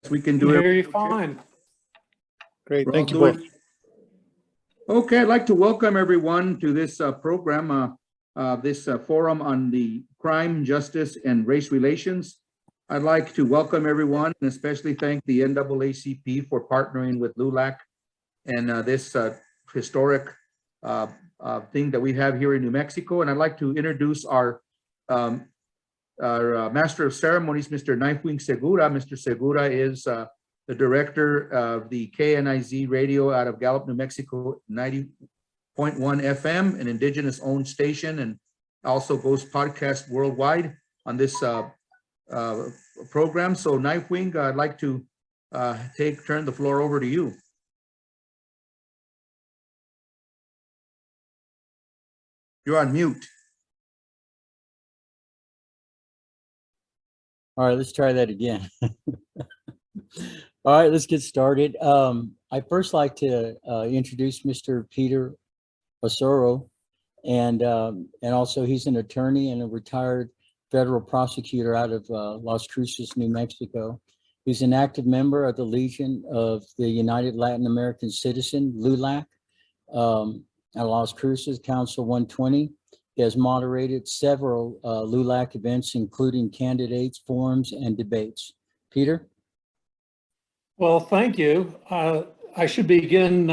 We can do I hear it. you fine. Great, We're thank all you doing- both. Okay, I'd like to welcome everyone to this program, this forum on the crime, justice, and race relations. I'd like to welcome everyone and especially thank the NAACP for partnering with LULAC and this historic thing that we have here in New Mexico. And I'd like to introduce our Master of Ceremonies, Mr. Knifewing Segura. Mr. Segura is the director of the KNIZ radio out of Gallup, New Mexico, 90.1 FM, an indigenous owned station, and also goes podcast worldwide on this program. So Knifewing, I'd like to turn the floor over to you. You're on mute. All right, let's try that again. All right, let's get started. I'd first like to introduce Mr. Peter Ossorio, and also he's an attorney and a retired federal prosecutor out of Las Cruces, New Mexico. He's an active member of the Legion of the United Latin American Citizen, LULAC, at Las Cruces, Council 120. He has moderated several LULAC events, including candidates, forums, and debates. Peter? Well, thank you. I should begin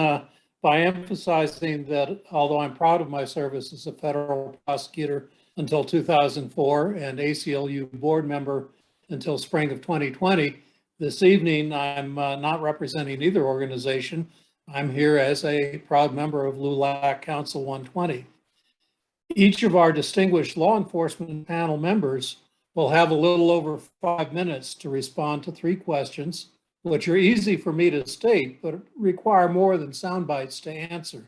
by emphasizing that although I'm proud of my service as a federal prosecutor until 2004 and ACLU board member until spring of 2020, this evening I'm not representing either organization. I'm here as a proud member of LULAC Council 120. Each of our distinguished law enforcement panel members will have a little over 5 minutes to respond to 3 questions, which are easy for me to state, but require more than sound bites to answer.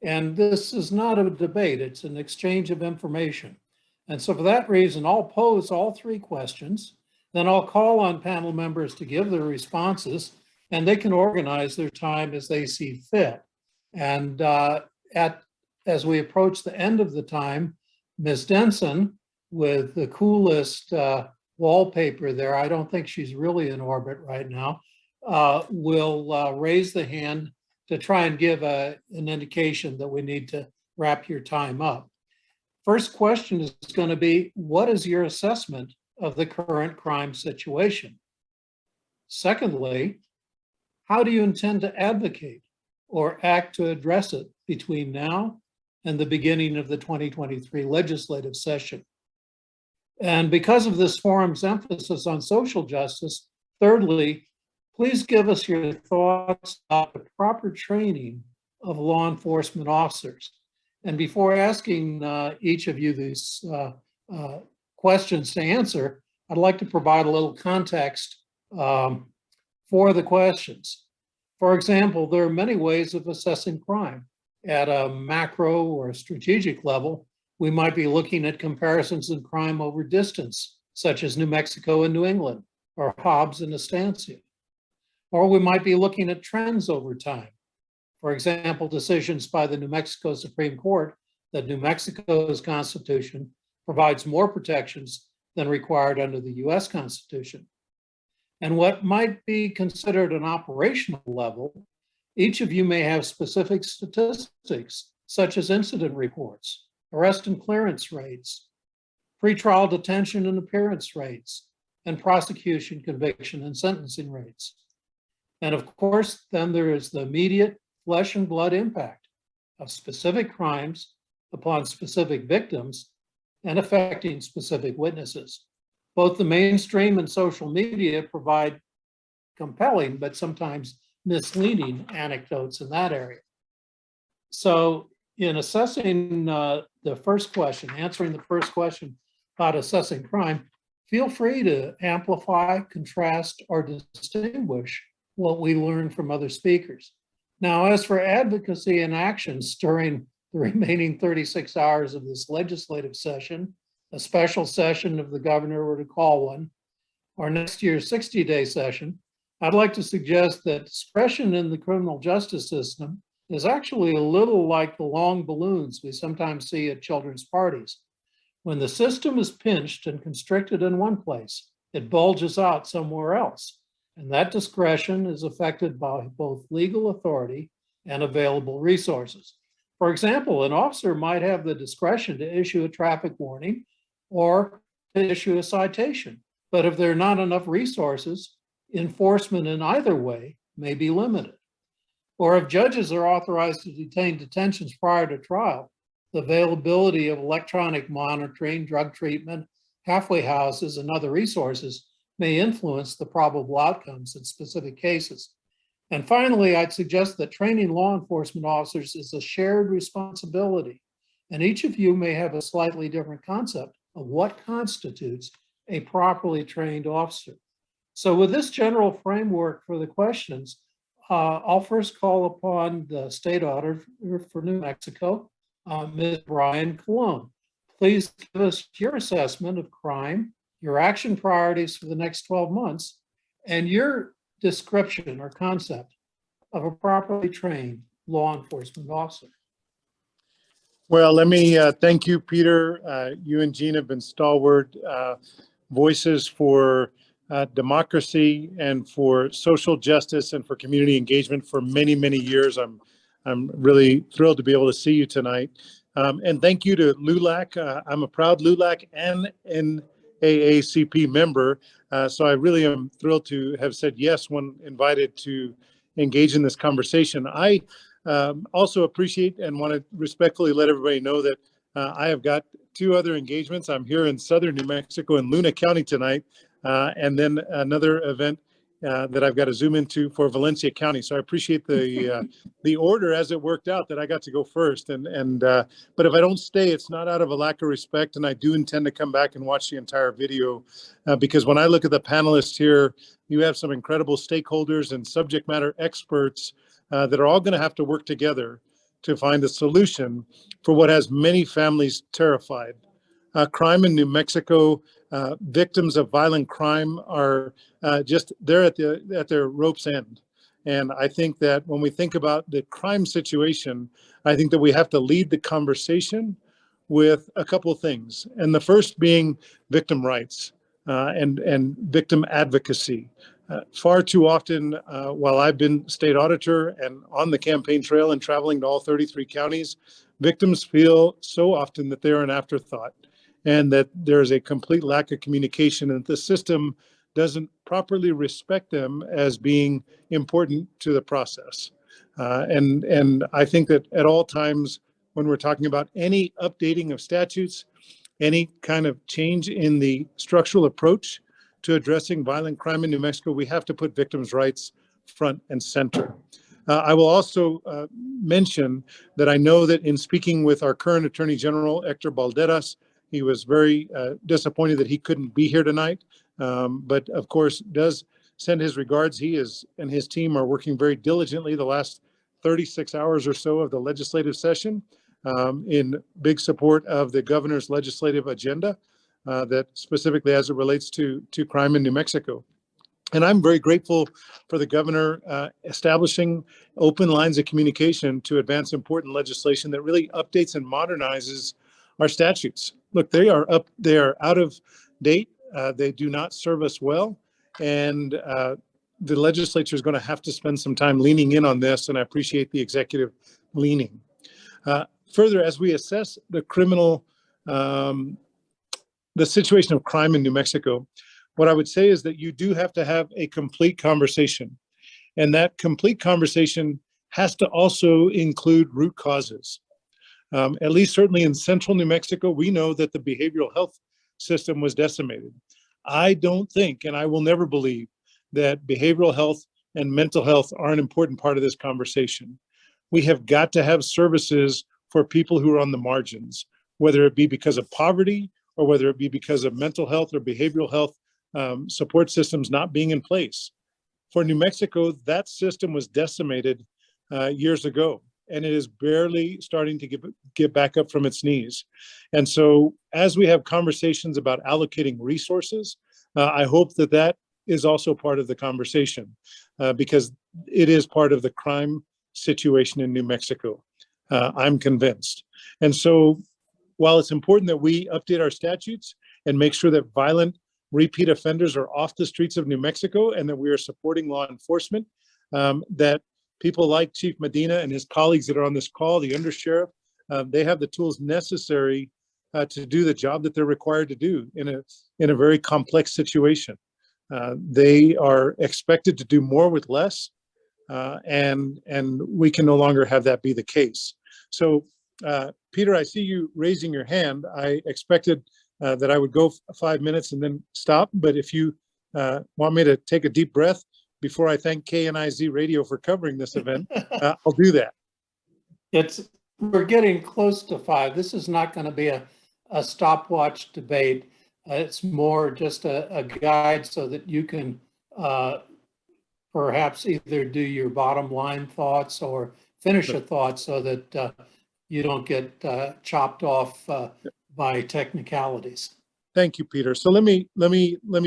And this is not a debate, it's an exchange of information. And so for that reason, I'll pose all 3 questions, then I'll call on panel members to give their responses, and they can organize their time as they see fit. And as we approach the end of the time, Ms. Denson, with the coolest wallpaper there, I don't think she's really in orbit right now, will raise the hand to try and give an indication that we need to wrap your time up. First question is going to be, what is your assessment of the current crime situation? Secondly, how do you intend to advocate or act to address it between now and the beginning of the 2023 legislative session? And because of this forum's emphasis on social justice, thirdly, please give us your thoughts about the proper training of law enforcement officers. And before asking each of you these questions to answer, I'd like to provide a little context for the questions. For example, there are many ways of assessing crime. At a macro or strategic level, we might be looking at comparisons in crime over distance, such as New Mexico and New England, or Hobbs and Estancia. Or we might be looking at trends over time. For example, decisions by the New Mexico Supreme Court that New Mexico's Constitution provides more protections than required under the US Constitution. And what might be considered an operational level, each of you may have specific statistics, such as incident reports, arrest and clearance rates, pretrial detention and appearance rates, and prosecution, conviction, and sentencing rates. And of course, then there is the immediate flesh and blood impact of specific crimes upon specific victims and affecting specific witnesses. Both the mainstream and social media provide compelling, but sometimes misleading anecdotes in that area. So in assessing the first question, answering the first question about assessing crime, feel free to amplify, contrast, or distinguish what we learn from other speakers. Now, as for advocacy and actions during the remaining 36 hours of this legislative session, a special session if the governor were to call one, or next year's 60-day session, I'd like to suggest that discretion in the criminal justice system is actually a little like the long balloons we sometimes see at children's parties. When the system is pinched and constricted in one place, it bulges out somewhere else. and that discretion is affected by both legal authority and available resources. For example, an officer might have the discretion to issue a traffic warning or to issue a citation, but if there are not enough resources, enforcement in either way may be limited. Or if judges are authorized to detain detentions prior to trial, the availability of electronic monitoring, drug treatment, halfway houses, and other resources may influence the probable outcomes in specific cases. And finally, I'd suggest that training law enforcement officers is a shared responsibility, and each of you may have a slightly different concept of what constitutes a properly trained officer. So with this general framework for the questions, I'll first call upon the State Auditor for New Mexico, Ms. Brian Colon. Please give us your assessment of crime, your action priorities for the next 12 months, and your description or concept of a properly trained law enforcement officer. Well, let me thank you, Peter. You and Gene have been stalwart voices for democracy and for social justice and for community engagement for many, many years. I'm really thrilled to be able to see you tonight. And thank you to LULAC. I'm a proud LULAC and NAACP member. So I really am thrilled to have said yes when invited to engage in this conversation. I also appreciate and want to respectfully let everybody know that I have got two other engagements. I'm here in southern New Mexico in Luna County tonight, and then another event that I've got to zoom into for Valencia County. So I appreciate the order as it worked out that I got to go first. But if I don't stay, it's not out of a lack of respect, and I do intend to come back and watch the entire video because when I look at the panelists here, you have some incredible stakeholders and subject matter experts that are all going to have to work together to find a solution for what has many families terrified. Crime in New Mexico, victims of violent crime are they're at their rope's end. And I think that when we think about the crime situation, I think that we have to lead the conversation with a couple of things. And the first being victim rights and victim advocacy. Far too often, while I've been state auditor and on the campaign trail and traveling to all 33 counties, victims feel so often that they're an afterthought and that there's a complete lack of communication and the system doesn't properly respect them as being important to the process. And I think that at all times, when we're talking about any updating of statutes, any kind of change in the structural approach to addressing violent crime in New Mexico, we have to put victims' rights front and center. I will also mention that I know that in speaking with our current Attorney General, Hector Balderas, he was very disappointed that he couldn't be here tonight, but of course does send his regards. He and his team are working very diligently the last 36 hours or so of the legislative session in big support of the governor's legislative agenda. That specifically as it relates to crime in New Mexico. And I'm very grateful for the governor establishing open lines of communication to advance important legislation that really updates and modernizes our statutes. Look, they are out of date. They do not serve us well. And the legislature is going to have to spend some time leaning in on this, and I appreciate the executive leaning. Further, as we assess the situation of crime in New Mexico, what I would say is that you do have to have a complete conversation. And that complete conversation has to also include root causes. At least certainly in central New Mexico, we know that the behavioral health system was decimated. I don't think, and I will never believe, that behavioral health and mental health are an important part of this conversation. We have got to have services for people who are on the margins, whether it be because of poverty, or whether it be because of mental health or behavioral health support systems not being in place. For New Mexico, that system was decimated years ago, and it is barely starting to get back up from its knees. And so as we have conversations about allocating resources, I hope that that is also part of the conversation because it is part of the crime situation in New Mexico. I'm convinced. And so while it's important that we update our statutes and make sure that violent repeat offenders are off the streets of New Mexico and that we are supporting law enforcement, that people like Chief Medina and his colleagues that are on this call, the undersheriff, they have the tools necessary to do the job that they're required to do in a very complex situation. They are expected to do more with less, and we can no longer have that be the case. So, Peter, I see you raising your hand. I expected that I would go 5 minutes and then stop, but if you want me to take a deep breath before I thank KNIZ Radio for covering this event, I'll do that. We're getting close to 5. This is not going to be a stopwatch debate. It's more just a guide so that you can perhaps either do your bottom line thoughts or finish a thought so that you don't get chopped off by technicalities. Thank you, Peter. So let me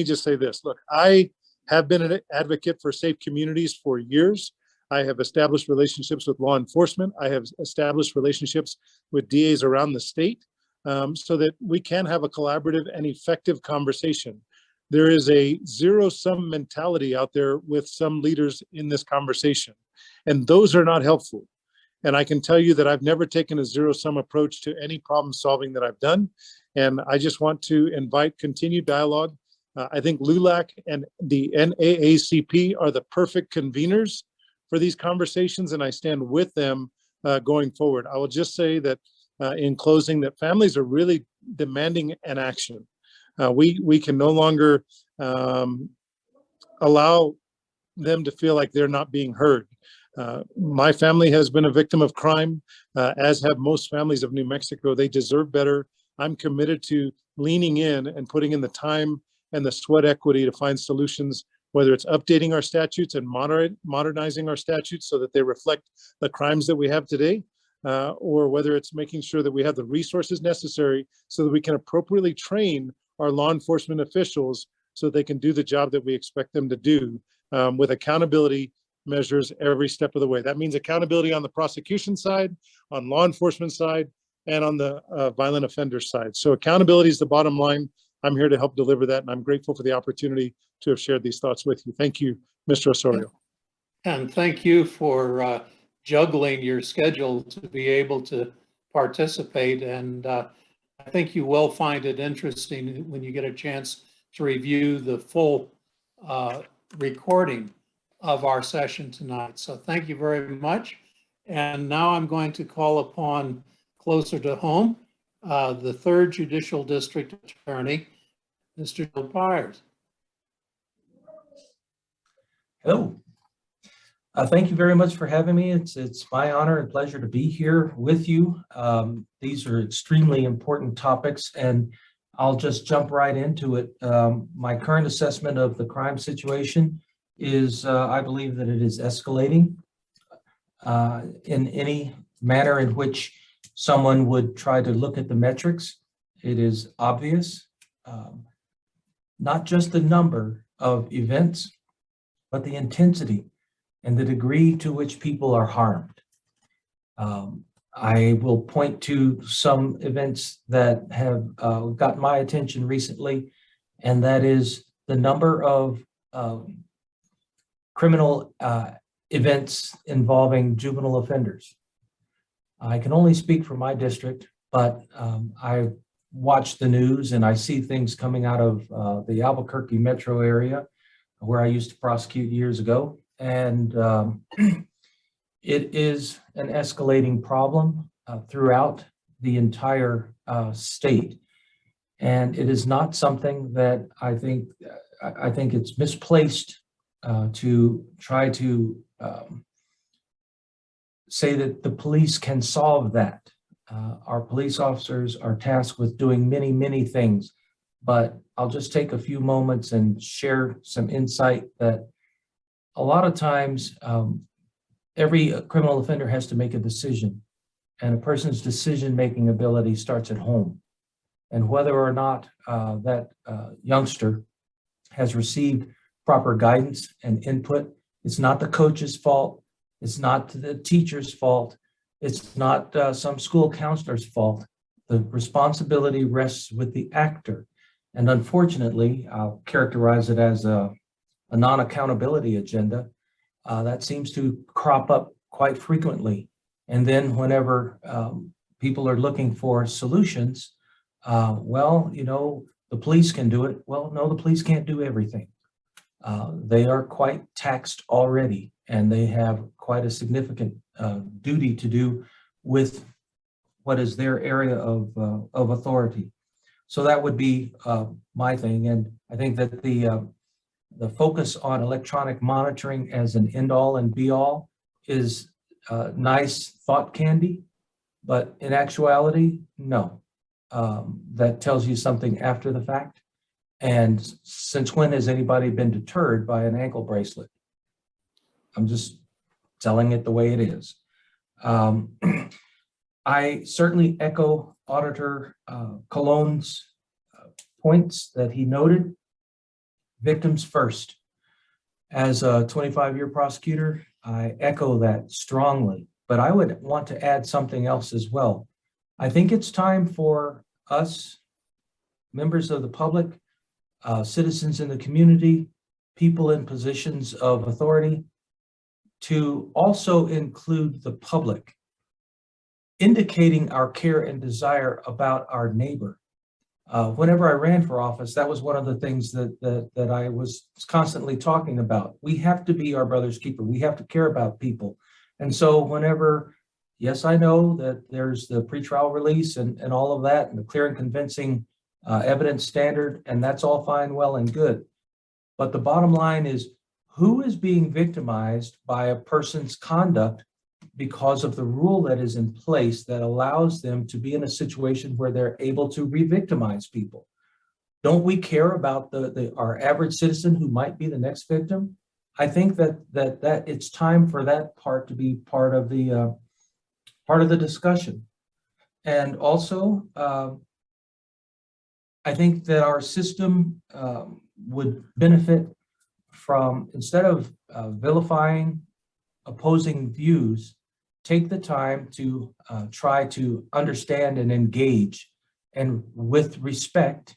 just say this. Look, I have been an advocate for safe communities for years. I have established relationships with law enforcement. I have established relationships with DAs around the state so that we can have a collaborative and effective conversation. There is a zero-sum mentality out there with some leaders in this conversation, and those are not helpful. And I can tell you that I've never taken a zero-sum approach to any problem solving that I've done. And I just want to invite continued dialogue. I think LULAC and the NAACP are the perfect conveners for these conversations, and I stand with them going forward. I will just say that in closing, that families are really demanding an action. We can no longer allow them to feel like they're not being heard. My family has been a victim of crime, as have most families of New Mexico. They deserve better. I'm committed to leaning in and putting in the time and the sweat equity to find solutions, whether it's updating our statutes and modernizing our statutes so that they reflect the crimes that we have today, or whether it's making sure that we have the resources necessary so that we can appropriately train our law enforcement officials so they can do the job that we expect them to do with accountability measures every step of the way. That means accountability on the prosecution side, on law enforcement side, and on the violent offender side. So accountability is the bottom line. I'm here to help deliver that, and I'm grateful for the opportunity to have shared these thoughts with you. Thank you, Mr. Ossorio. And thank you for juggling your schedule to be able to participate. And I think you will find it interesting when you get a chance to review the full recording of our session tonight. So thank you very much. And now I'm going to call upon, closer to home, the 3rd Judicial District Attorney, Mr. Byers. Hello. Thank you very much for having me. It's my honor and pleasure to be here with you. These are extremely important topics, and I'll just jump right into it. My current assessment of the crime situation is I believe that it is escalating in any manner in which someone would try to look at the metrics. It is obvious, not just the number of events, but the intensity and the degree to which people are harmed. I will point to some events that have got my attention recently, and that is the number of criminal events involving juvenile offenders. I can only speak for my district, but I watch the news and I see things coming out of the Alburquerque metro area where I used to prosecute years ago. And it is an escalating problem throughout the entire state. And it is not something that I think it's misplaced to try to say that the police can solve that. Our police officers are tasked with doing many, many things, but I'll just take a few moments and share some insight that a lot of times every criminal offender has to make a decision, and a person's decision-making ability starts at home. And whether or not that youngster has received proper guidance and input, it's not the coach's fault. It's not the teacher's fault. It's not some school counselor's fault. The responsibility rests with the actor. And unfortunately, I'll characterize it as a non-accountability agenda that seems to crop up quite frequently. And then whenever people are looking for solutions, well, you know, the police can do it. Well, no, the police can't do everything. They are quite taxed already, and they have quite a significant duty to do with what is their area of authority. So that would be my thing. And I think that the focus on electronic monitoring as an end all and be all is nice thought candy, but in actuality, no. That tells you something after the fact. And since when has anybody been deterred by an ankle bracelet? I'm just telling it the way it is. I certainly echo Auditor Cologne's points that he noted. Victims first. As a 25-year prosecutor, I echo that strongly, but I would want to add something else as well. I think it's time for us, members of the public, citizens in the community, people in positions of authority, to also include the public, indicating our care and desire about our neighbor. Whenever I ran for office, that was one of the things that I was constantly talking about. We have to be our brother's keeper. We have to care about people. And so whenever, yes, I know that there's the pretrial release and all of that, and the clear and convincing evidence standard, and that's all fine, well, and good. But the bottom line is, who is being victimized by a person's conduct because of the rule that is in place that allows them to be in a situation where they're able to re-victimize people? Don't we care about our average citizen who might be the next victim? I think that it's time for that part to be part of the discussion. And also, I think that our system would benefit from, instead of vilifying opposing views, take the time to try to understand and engage, and with respect,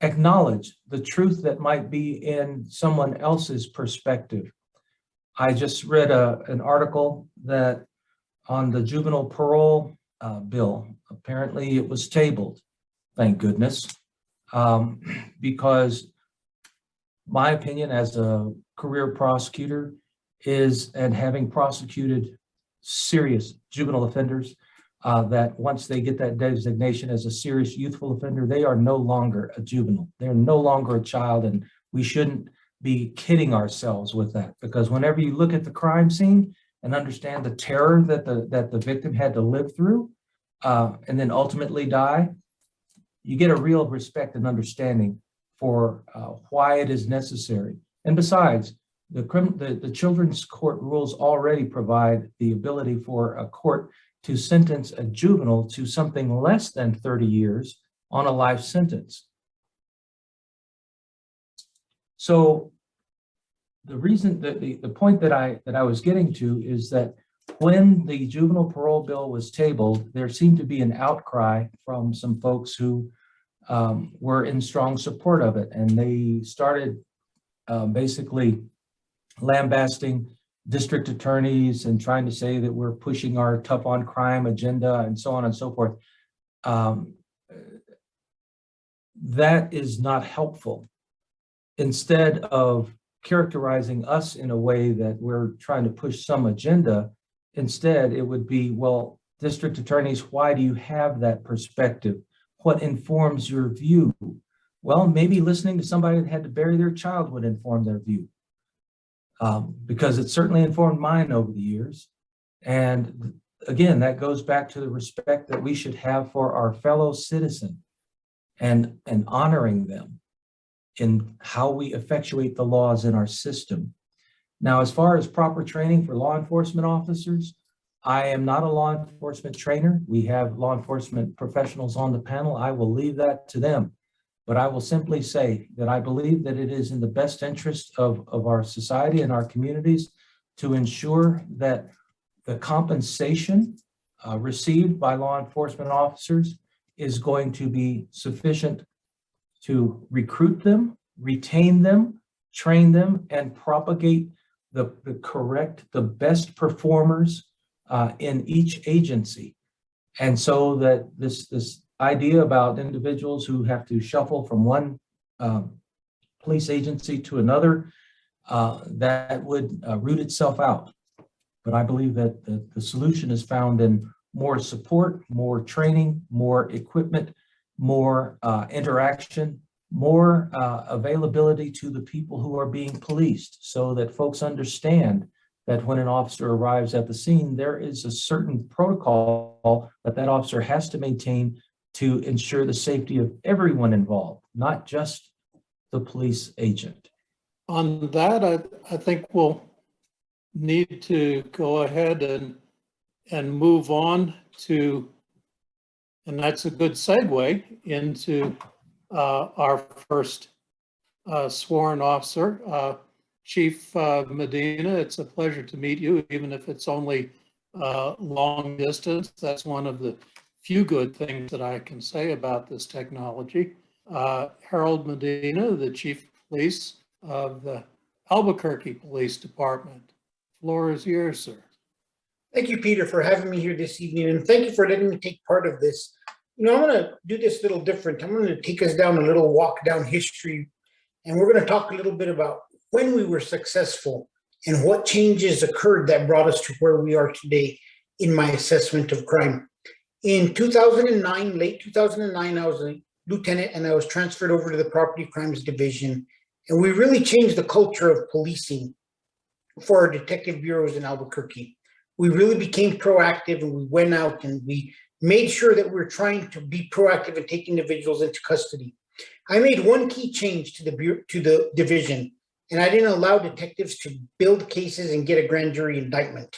acknowledge the truth that might be in someone else's perspective. I just read an article that on the juvenile parole bill, apparently it was tabled, thank goodness, because my opinion as a career prosecutor is, and having prosecuted serious juvenile offenders, that once they get that designation as a serious youthful offender, they are no longer a juvenile. They're no longer a child, and we shouldn't be kidding ourselves with that, because whenever you look at the crime scene and understand the terror that the victim had to live through and then ultimately die, you get a real respect and understanding for why it is necessary. And besides, the children's court rules already provide the ability for a court to sentence a juvenile to something less than 30 years on a life sentence. So the reason that the point that I was getting to is that when the juvenile parole bill was tabled, there seemed to be an outcry from some folks who were in strong support of it, and they started basically lambasting district attorneys and trying to say that we're pushing our tough on crime agenda and so on and so forth. That is not helpful. Instead of characterizing us in a way that we're trying to push some agenda, instead it would be, well, district attorneys, why do you have that perspective? What informs your view? Well, maybe listening to somebody that had to bury their child would inform their view. Because it certainly informed mine over the years. And again, that goes back to the respect that we should have for our fellow citizen and honoring them in how we effectuate the laws in our system. Now, as far as proper training for law enforcement officers, I am not a law enforcement trainer. We have law enforcement professionals on the panel. I will leave that to them. But I will simply say that I believe that it is in the best interest of our society and our communities to ensure that the compensation received by law enforcement officers is going to be sufficient to recruit them, retain them, train them, and propagate the best performers in each agency. And so that this idea about individuals who have to shuffle from one police agency to another, that would root itself out. But I believe that the solution is found in more support, more training, more equipment, more interaction, more availability to the people who are being policed, so that folks understand that when an officer arrives at the scene, there is a certain protocol that officer has to maintain to ensure the safety of everyone involved, not just the police agent. On that, I think we'll need to go ahead and move on to, and that's a good segue into our first sworn officer, Chief Medina. It's a pleasure to meet you, even if it's only long distance. That's one of the few good things that I can say about this technology. Gerald Medina, the Chief of Police of the Albuquerque Police Department. Floor is yours, sir. Thank you, Peter, for having me here this evening, and thank you for letting me take part of this. You know, I'm going to do this a little different. I'm going to take us down a little walk down history, and we're going to talk a little bit about when we were successful and what changes occurred that brought us to where we are today in my assessment of crime. In 2009, late 2009, I was a lieutenant and I was transferred over to the Property Crimes Division, and we really changed the culture of policing for our detective bureaus in Albuquerque. We really became proactive, and we went out and we made sure that we were trying to be proactive in taking individuals into custody. I made one key change to the division, and I didn't allow detectives to build cases and get a grand jury indictment.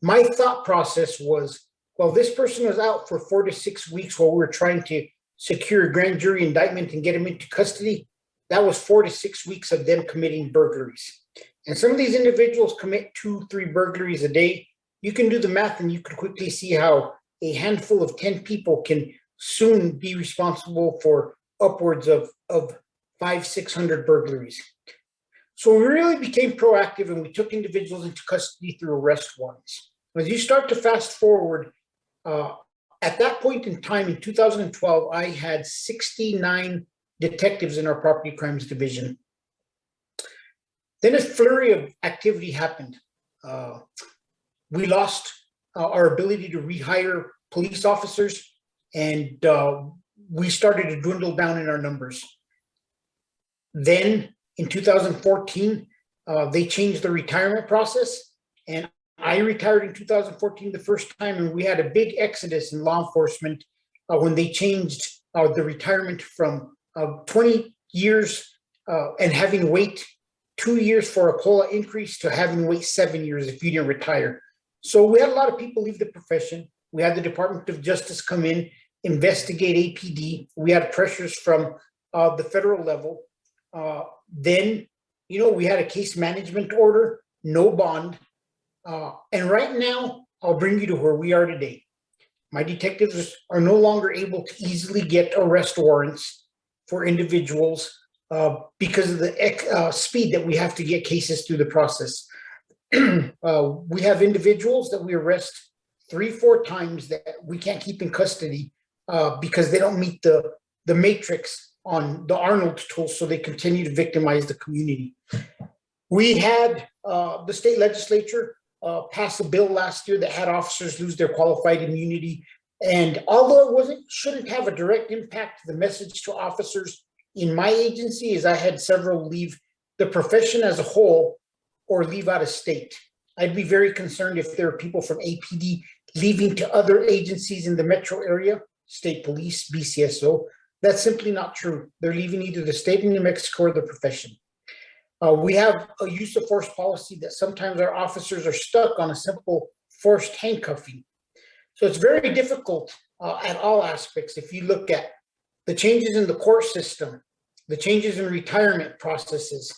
My thought process was, well, this person was out for 4 to 6 weeks while we were trying to secure a grand jury indictment and get them into custody. That was 4 to 6 weeks of them committing burglaries. And some of these individuals commit 2-3 burglaries a day. You can do the math and you can quickly see how a handful of 10 people can soon be responsible for upwards of 500-600 burglaries. So we really became proactive, and we took individuals into custody through arrest warrants. As you start to fast forward, at that point in time in 2012, I had 69 detectives in our Property Crimes Division. Then a flurry of activity happened. We lost our ability to rehire police officers, and we started to dwindle down in our numbers. Then in 2014, they changed the retirement process, and I retired in 2014 the first time, and we had a big exodus in law enforcement when they changed the retirement from 20 years and having to wait 2 years for a COLA increase to having to wait 7 years if you didn't retire. So we had a lot of people leave the profession. We had the Department of Justice come in, investigate APD. We had pressures from the federal level. Then, you know, we had a case management order, no bond. And right now, I'll bring you to where we are today. My detectives are no longer able to easily get arrest warrants for individuals because of the speed that we have to get cases through the process. We have individuals that we arrest 3-4 times that we can't keep in custody because they don't meet the matrix on the Arnold tool, so they continue to victimize the community. We had the state legislature pass a bill last year that had officers lose their qualified immunity. And although it shouldn't have a direct impact, the message to officers in my agency is I had several leave the profession as a whole or leave out of state. I'd be very concerned if there are people from APD leaving to other agencies in the metro area, state police, BCSO. That's simply not true. They're leaving either the state of New Mexico or the profession. We have a use of force policy that sometimes our officers are stuck on a simple forced handcuffing. So it's very difficult at all aspects. If you look at the changes in the court system, the changes in retirement processes,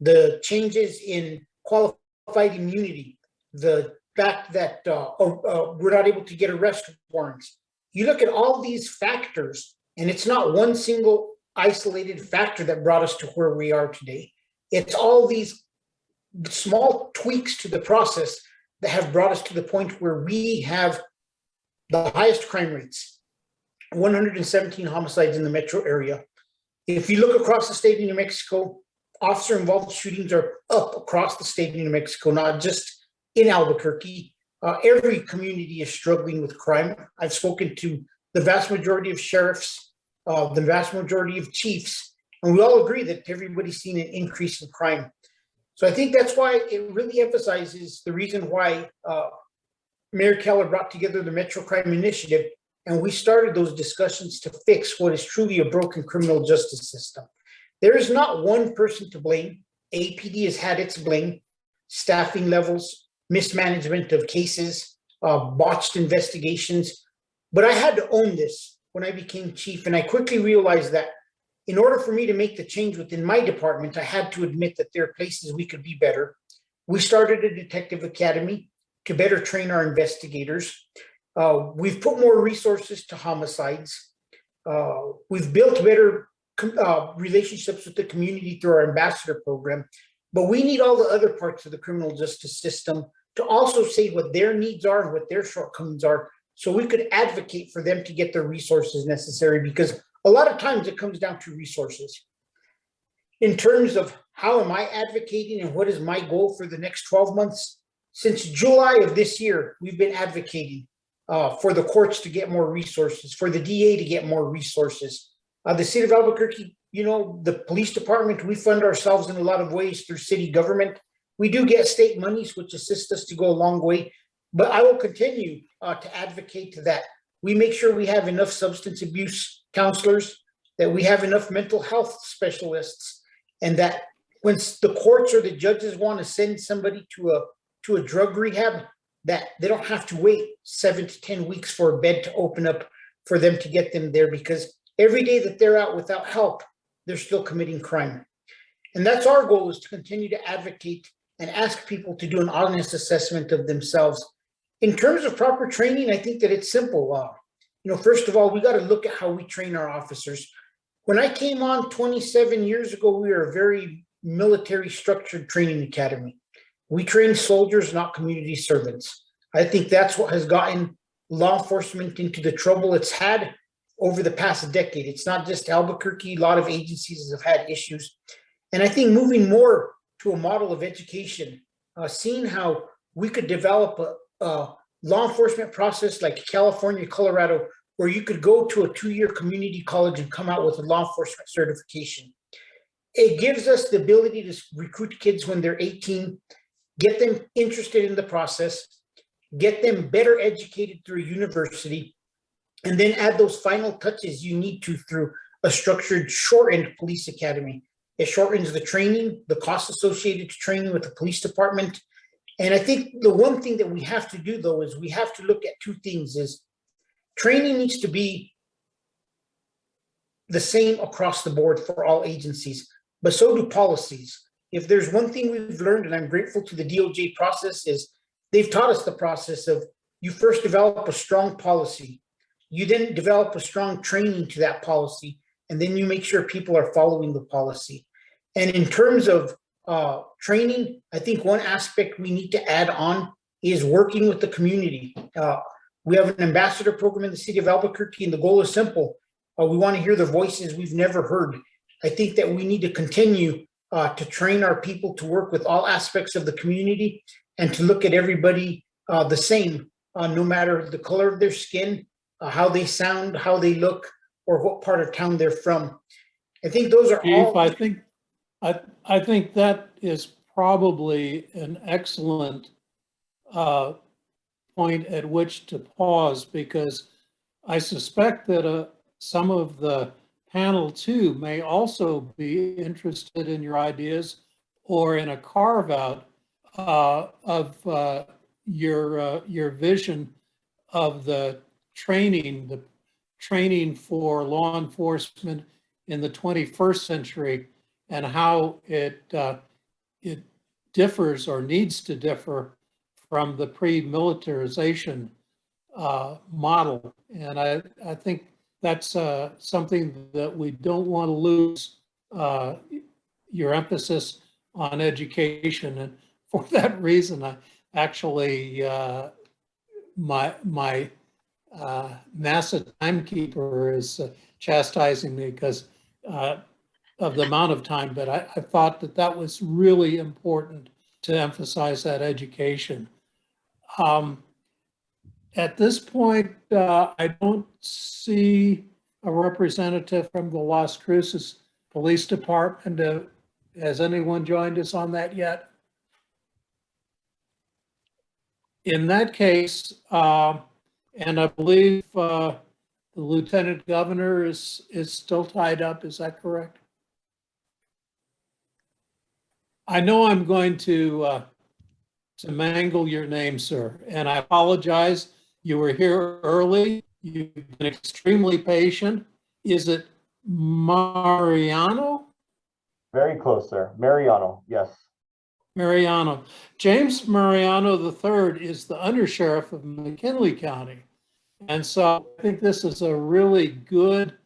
the changes in qualified immunity, the fact that we're not able to get arrest warrants. You look at all these factors, and it's not one single isolated factor that brought us to where we are today. It's all these small tweaks to the process that have brought us to the point where we have the highest crime rates, 117 homicides in the metro area. If you look across the state of New Mexico, officer-involved shootings are up across the state of New Mexico, not just in Albuquerque. Every community is struggling with crime. I've spoken to the vast majority of sheriffs, the vast majority of chiefs, and we all agree that everybody's seen an increase in crime. So I think that's why it really emphasizes the reason why Mayor Keller brought together the Metro Crime Initiative, and we started those discussions to fix what is truly a broken criminal justice system. There is not one person to blame. APD has had its blame, staffing levels, mismanagement of cases, botched investigations. But I had to own this when I became chief, and I quickly realized that in order for me to make the change within my department, I had to admit that there are places we could be better. We started a detective academy to better train our investigators. We've put more resources to homicides. We've built better relationships with the community through our ambassador program. But we need all the other parts of the criminal justice system to also say what their needs are and what their shortcomings are, so we could advocate for them to get the resources necessary, because a lot of times it comes down to resources. In terms of how am I advocating and what is my goal for the next 12 months, since July of this year, we've been advocating for the courts to get more resources, for the DA to get more resources. The city of Albuquerque, you know, the police department, we fund ourselves in a lot of ways through city government. We do get state monies, which assist us to go a long way, but I will continue to advocate that we make sure we have enough substance abuse counselors, that we have enough mental health specialists, and that when the courts or the judges want to send somebody to a drug rehab, that they don't have to wait 7 to 10 weeks for a bed to open up for them to get them there, because every day that they're out without help, they're still committing crime. And that's our goal, is to continue to advocate and ask people to do an honest assessment of themselves. In terms of proper training, I think that it's simple. First of all, we got to look at how we train our officers. When I came on 27 years ago, we were a very military structured training academy. We train soldiers, not community servants. I think that's what has gotten law enforcement into the trouble it's had over the past decade. It's not just Albuquerque. A lot of agencies have had issues. And I think moving more to a model of education, seeing how we could develop a law enforcement process like California, Colorado, where you could go to a 2-year community college and come out with a law enforcement certification. It gives us the ability to recruit kids when they're 18, get them interested in the process, get them better educated through a university, and then add those final touches you need to through a structured shortened police academy. It shortens the training, the costs associated to training with the police department. And I think the one thing that we have to do, though, is we have to look at two things. Is training needs to be the same across the board for all agencies, but so do policies. If there's one thing we've learned, and I'm grateful to the DOJ process, is they've taught us the process of you first develop a strong policy, you then develop a strong training to that policy, and then you make sure people are following the policy. And in terms of training, I think one aspect we need to add on is working with the community. We have an ambassador program in the city of Albuquerque, and the goal is simple. We want to hear the voices we've never heard. I think that we need to continue to train our people to work with all aspects of the community and to look at everybody the same, no matter the color of their skin, how they sound, how they look, or what part of town they're from. I think those are all. I think that is probably an excellent point at which to pause, because I suspect that some of the panel too may also be interested in your ideas or in a carve out of your vision of the training for law enforcement in the 21st century, and how it differs or needs to differ from the pre-militarization model. And I think that's something that we don't want to lose, your emphasis on education. And for that reason, I actually, my NASA timekeeper is chastising me because of the amount of time, but I thought that that was really important to emphasize that education. At this point, I don't see a representative from the Las Cruces Police Department. Has anyone joined us on that yet? In that case, and I believe the Lieutenant Governor is still tied up, is that correct? I know I'm going to mangle your name, sir, and I apologize. You were here early. You've been extremely patient. Is it Mariano? Very close, sir. Maiorano, yes. Maiorano. James Maiorano III is the undersheriff of McKinley County. And so I think this is a really good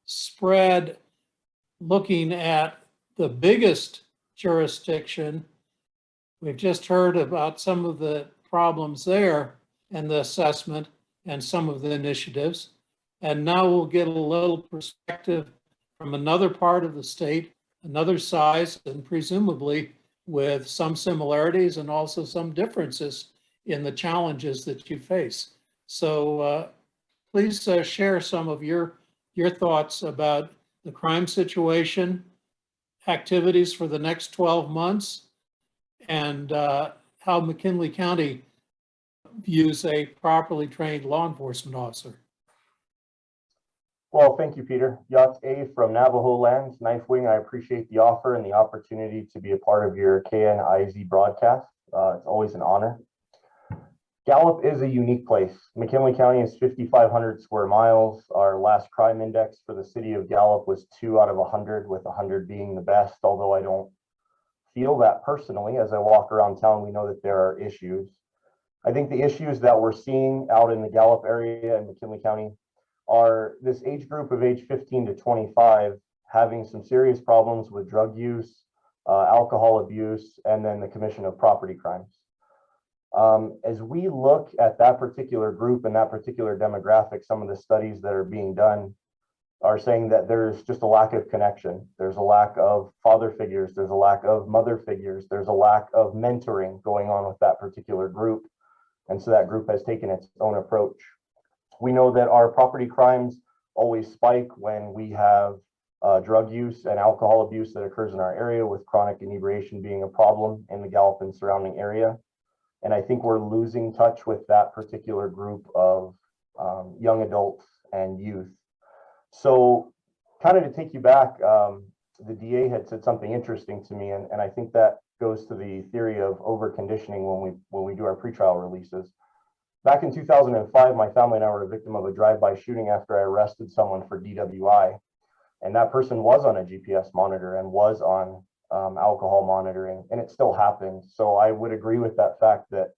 spread looking at the biggest jurisdiction. We've just heard about some of the problems there and the assessment and some of the initiatives. And now we'll get a little perspective from another part of the state, another size, and presumably with some similarities and also some differences in the challenges that you face. So please share some of your thoughts about the crime situation, activities for the next 12 months, and how McKinley County views a properly trained law enforcement officer. Well, thank you, Peter. Yacht A from Navajo Lands, Knifewing. I appreciate the offer and the opportunity to be a part of your KNIZ broadcast. It's always an honor. Gallup is a unique place. McKinley County is 5,500 square miles. Our last crime index for the city of Gallup was 2 out of 100, with 100 being the best, although I don't feel that personally. As I walk around town, we know that there are issues. I think the issues that we're seeing out in the Gallup area and McKinley County are this age group of age 15 to 25 having some serious problems with drug use, alcohol abuse, and then the commission of property crimes. As we look at that particular group and that particular demographic, some of the studies that are being done are saying that there's just a lack of connection. There's a lack of father figures. There's a lack of mother figures. There's a lack of mentoring going on with that particular group. And so that group has taken its own approach. We know that our property crimes always spike when we have drug use and alcohol abuse that occurs in our area, with chronic inebriation being a problem in the Gallup and surrounding area. And I think we're losing touch with that particular group of young adults and youth. So kind of to take you back, the DA had said something interesting to me, and I think that goes to the theory of over-conditioning when we do our pretrial releases. Back in 2005, my family and I were a victim of a drive-by shooting after I arrested someone for DWI. And that person was on a GPS monitor and was on alcohol monitoring, and it still happened. So I would agree with that fact that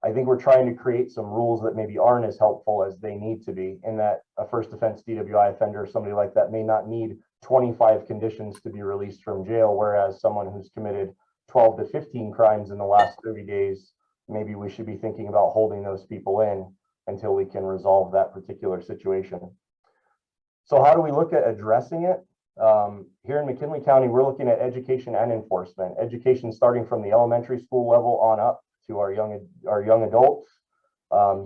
I think we're trying to create some rules that maybe aren't as helpful as they need to be, in that a first offense DWI offender or somebody like that may not need 25 conditions to be released from jail, whereas someone who's committed 12 to 15 crimes in the last 30 days, maybe we should be thinking about holding those people in until we can resolve that particular situation. So how do we look at addressing it? Here in McKinley County, we're looking at education and enforcement. Education starting from the elementary school level on up to our young adults,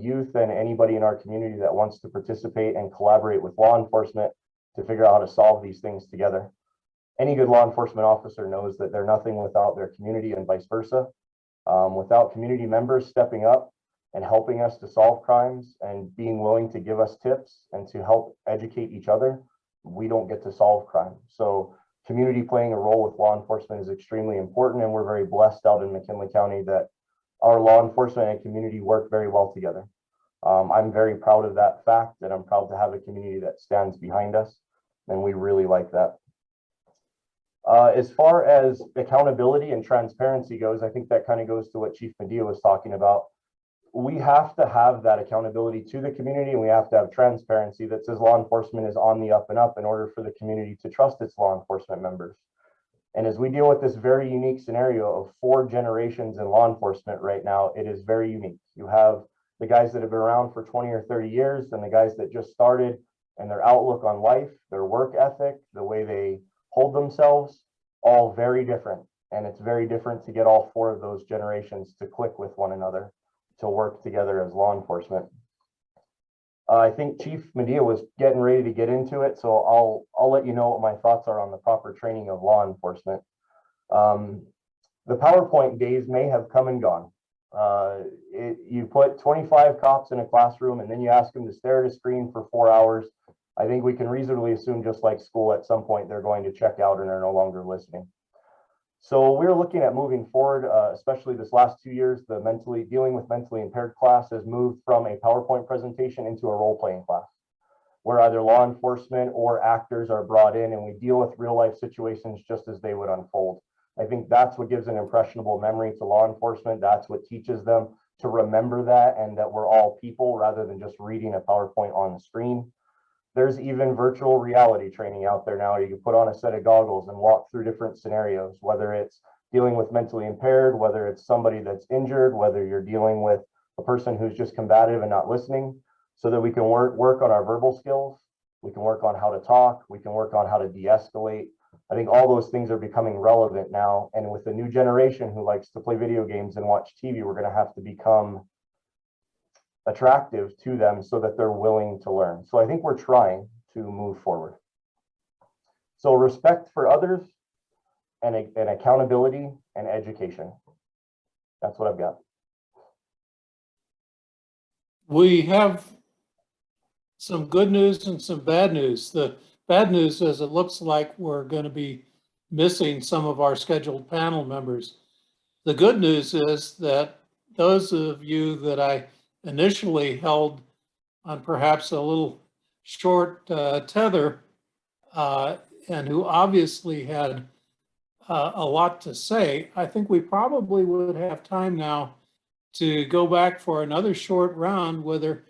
youth, and anybody in our community that wants to participate and collaborate with law enforcement to figure out how to solve these things together. Any good law enforcement officer knows that they're nothing without their community, and vice versa. Without community members stepping up and helping us to solve crimes and being willing to give us tips and to help educate each other, we don't get to solve crime. So community playing a role with law enforcement is extremely important, and we're very blessed out in McKinley County that our law enforcement and community work very well together. I'm very proud of that fact, and I'm proud to have a community that stands behind us, and we really like that. As far as accountability and transparency goes, I think that kind of goes to what Chief Medea was talking about. we have to have that accountability to the community, and we have to have transparency that says law enforcement is on the up and up in order for the community to trust its law enforcement members. And as we deal with this very unique scenario of 4 generations in law enforcement right now, it is very unique. You have the guys that have been around for 20 or 30 years and the guys that just started, and their outlook on life, their work ethic, the way they hold themselves, all very different. And it's very different to get all 4 of those generations to click with one another, to work together as law enforcement. I think Chief Medina was getting ready to get into it, so I'll let you know what my thoughts are on the proper training of law enforcement. The PowerPoint days may have come and gone. You put 25 cops in a classroom and then you ask them to stare at a screen for 4 hours. I think we can reasonably assume, just like school, at some point they're going to check out and are no longer listening. So we're looking at moving forward, especially this last 2 years, the dealing with mentally impaired class has moved from a PowerPoint presentation into a role-playing class, where either law enforcement or actors are brought in and we deal with real-life situations just as they would unfold. I think that's what gives an impressionable memory to law enforcement. That's what teaches them to remember that, and that we're all people rather than just reading a PowerPoint on the screen. There's even virtual reality training out there now. You can put on a set of goggles and walk through different scenarios, whether it's dealing with mentally impaired, whether it's somebody that's injured, whether you're dealing with a person who's just combative and not listening, so that we can work on our verbal skills. We can work on how to talk. We can work on how to de-escalate. I think all those things are becoming relevant now. And with the new generation who likes to play video games and watch TV, we're going to have to become attractive to them so that they're willing to learn. So I think we're trying to move forward. So respect for others and accountability and education. That's what I've got. We have some good news and some bad news. The bad news is it looks like we're going to be missing some of our scheduled panel members. The good news is that those of you that I initially held on perhaps a little short tether and who obviously had a lot to say, I think we probably would have time now to go back for another short round, whether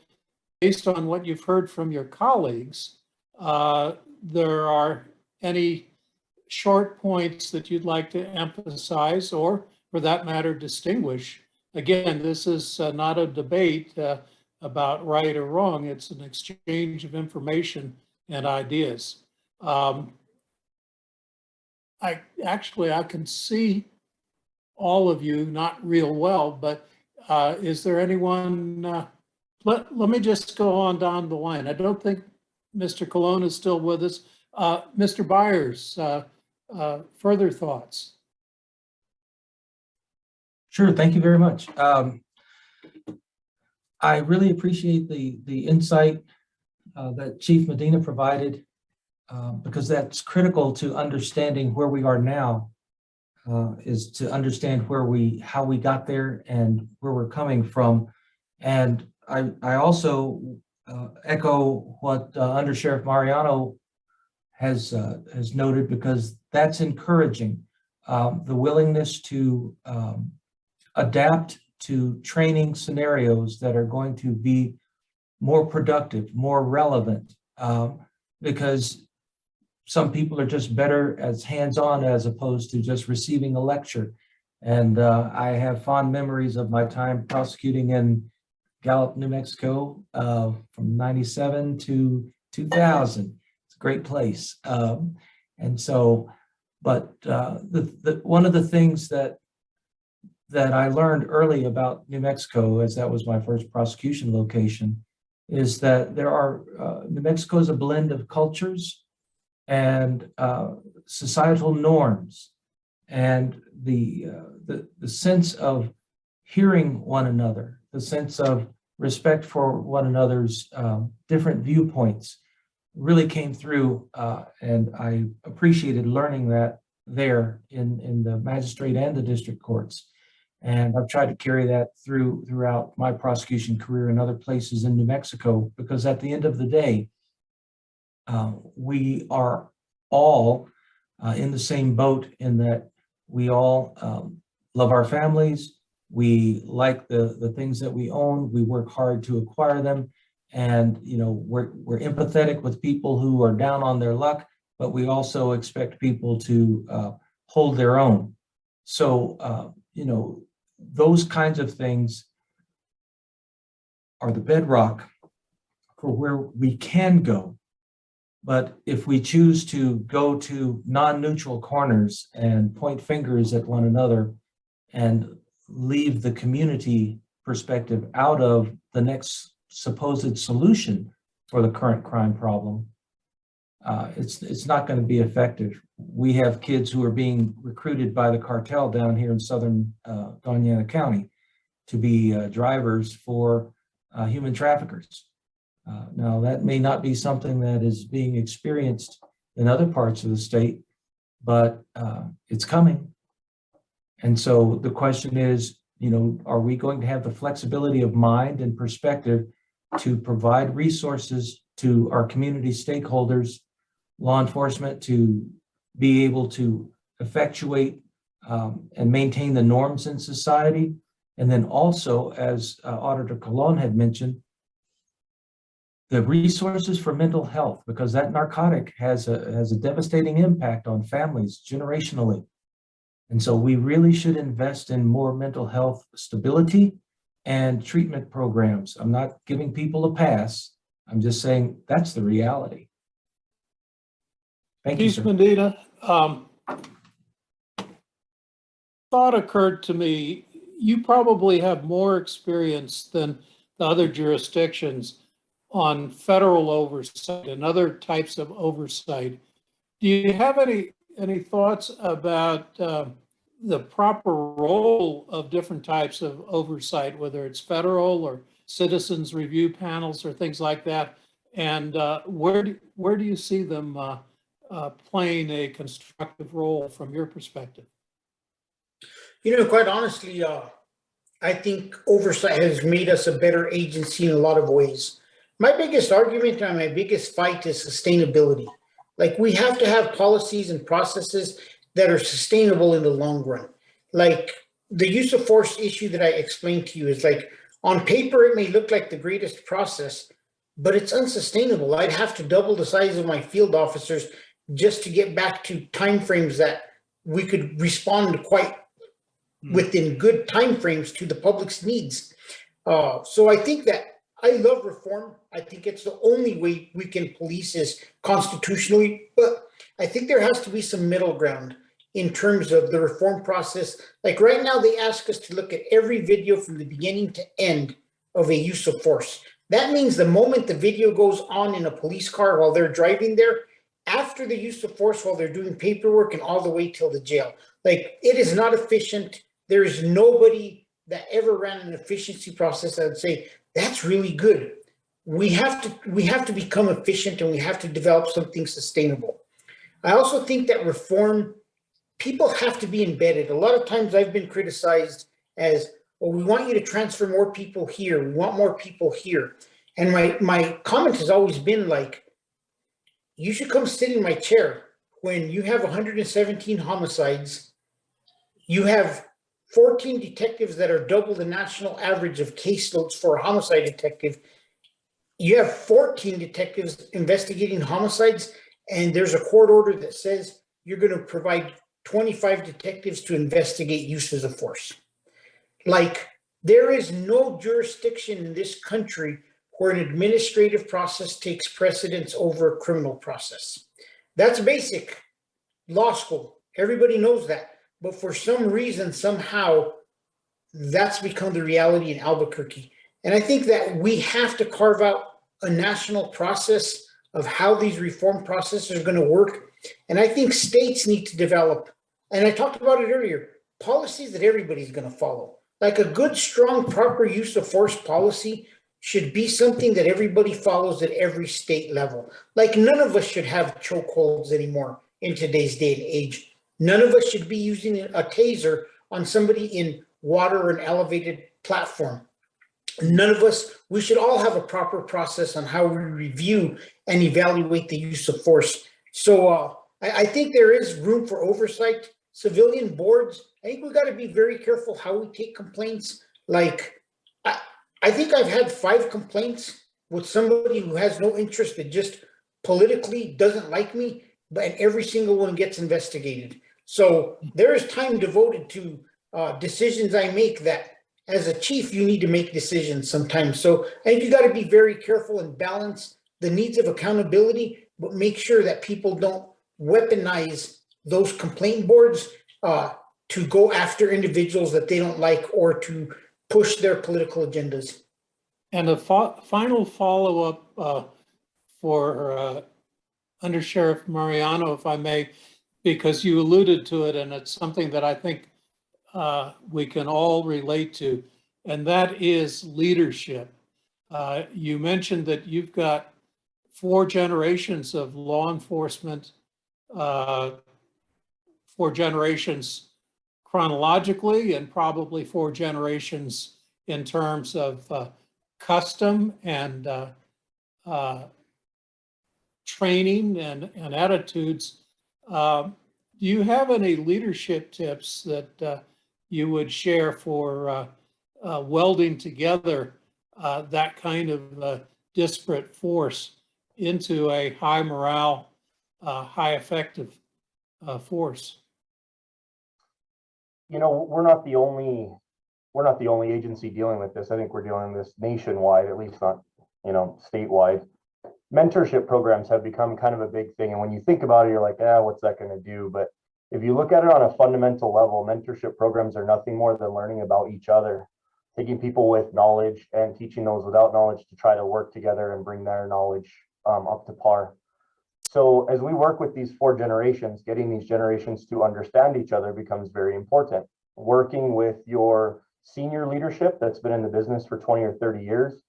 based on what you've heard from your colleagues, there are any short points that you'd like to emphasize, or for that matter, distinguish. Again, this is not a debate about right or wrong. It's an exchange of information and ideas. I can see all of you, not real well, but is there anyone, let me just go on down the line. I don't think Mr. Colon is still with us. Mr. Byers, further thoughts? Sure, thank you very much. I really appreciate the insight that Chief Medina provided, because that's critical to understanding where we are now, is to understand how we got there and where we're coming from. And I also echo what Under Sheriff Maiorano has noted, because that's encouraging, the willingness to adapt to training scenarios that are going to be more productive, more relevant, because some people are just better as hands-on as opposed to just receiving a lecture. And I have fond memories of my time prosecuting in Gallup, New Mexico, from 97 to 2000. It's a great place. And so, but one of the things that I learned early about New Mexico, as that was my first prosecution location, is that New Mexico is a blend of cultures and societal norms, and the sense of hearing one another, the sense of respect for one another's different viewpoints really came through, and I appreciated learning that there in the magistrate and the district courts. And I've tried to carry that throughout my prosecution career in other places in New Mexico, because at the end of the day, we are all in the same boat, in that we all love our families, We like the things that we own. We work hard to acquire them. And, you know, we're empathetic with people who are down on their luck, but we also expect people to hold their own. So, you know, those kinds of things are the bedrock for where we can go. But if we choose to go to non-neutral corners and point fingers at one another and leave the community perspective out of the next supposed solution for the current crime problem, it's not going to be effective. We have kids who are being recruited by the cartel down here in southern Doña County to be drivers for human traffickers. Now, that may not be something that is being experienced in other parts of the state, but it's coming. And so the question is, you know, are we going to have the flexibility of mind and perspective to provide resources to our community stakeholders, law enforcement, to be able to effectuate and maintain the norms in society? And then also, as Auditor Colon had mentioned, the resources for mental health, because that narcotic has a devastating impact on families generationally. And so we really should invest in more mental health stability and treatment programs. I'm not giving people a pass. I'm just saying that's the reality. Thank you, Chief sir. Medina, thought occurred to me, you probably have more experience than the other jurisdictions on federal oversight and other types of oversight. Do you have any thoughts about the proper role of different types of oversight, whether it's federal or citizens review panels or things like that? And where do you see them playing a constructive role from your perspective? You know, quite honestly, I think oversight has made us a better agency in a lot of ways. My biggest argument and my biggest fight is sustainability. Like, we have to have policies and processes that are sustainable in the long run. Like, the use of force issue that I explained to you is like, on paper, it may look like the greatest process, but it's unsustainable. I'd have to double the size of my field officers just to get back to timeframes that we could respond quite within good timeframes to the public's needs. So I think that I love reform. I think it's the only way we can police is constitutionally, but I think there has to be some middle ground in terms of the reform process. Like right now, they ask us to look at every video from the beginning to end of a use of force. That means the moment the video goes on in a police car while they're driving there, after the use of force while they're doing paperwork, and all the way till the jail. Like, it is not efficient. There is nobody that ever ran an efficiency process that would say, that's really good. We have to become efficient, and we have to develop something sustainable. I also think that reform, people have to be embedded. A lot of times I've been criticized as, well, we want you to transfer more people here. We want more people here. And my comment has always been like, you should come sit in my chair when you have 117 homicides. You have 14 detectives that are double the national average of caseloads for a homicide detective. You have 14 detectives investigating homicides, and there's a court order that says you're going to provide 25 detectives to investigate uses of force. Like, there is no jurisdiction in this country where an administrative process takes precedence over a criminal process. That's basic law school. Everybody knows that. But for some reason, somehow, that's become the reality in Albuquerque. And I think that we have to carve out a national process of how these reform processes are going to work. And I think states need to develop, and I talked about it earlier, policies that everybody's going to follow. Like, a good, strong, proper use of force policy should be something that everybody follows at every state level. Like, none of us should have chokeholds anymore in today's day and age. None of us should be using a taser on somebody in water or an elevated platform. None of us, we should all have a proper process on how we review and evaluate the use of force. So I think there is room for oversight. civilian boards, I think we got to be very careful how we take complaints. Like, I think I've had 5 complaints with somebody who has no interest, that just politically doesn't like me, and every single one gets investigated. So there is time devoted to decisions I make that, as a chief, you need to make decisions sometimes. So I think you got to be very careful and balance the needs of accountability, but make sure that people don't weaponize those complaint boards to go after individuals that they don't like, or to push their political agendas. And a final follow-up for Under Sheriff Maiorano, if I may, because you alluded to it, and it's something that I think we can all relate to, and that is leadership. You mentioned that you've got 4 generations of law enforcement, 4 generations chronologically, and probably 4 generations in terms of custom and training and attitudes. Do you have any leadership tips that you would share for welding together that kind of disparate force into a high morale, high effective force? You know, we're not the only agency dealing with this. I think we're dealing with this nationwide, at least not, you know, statewide. Mentorship programs have become kind of a big thing. And when you think about it, you're like, what's that going to do? But if you look at it on a fundamental level, mentorship programs are nothing more than learning about each other, taking people with knowledge and teaching those without knowledge to try to work together and bring their knowledge up to par. So as we work with these 4 generations, getting these generations to understand each other becomes very important. Working with your senior leadership that's been in the business for 20 or 30 years,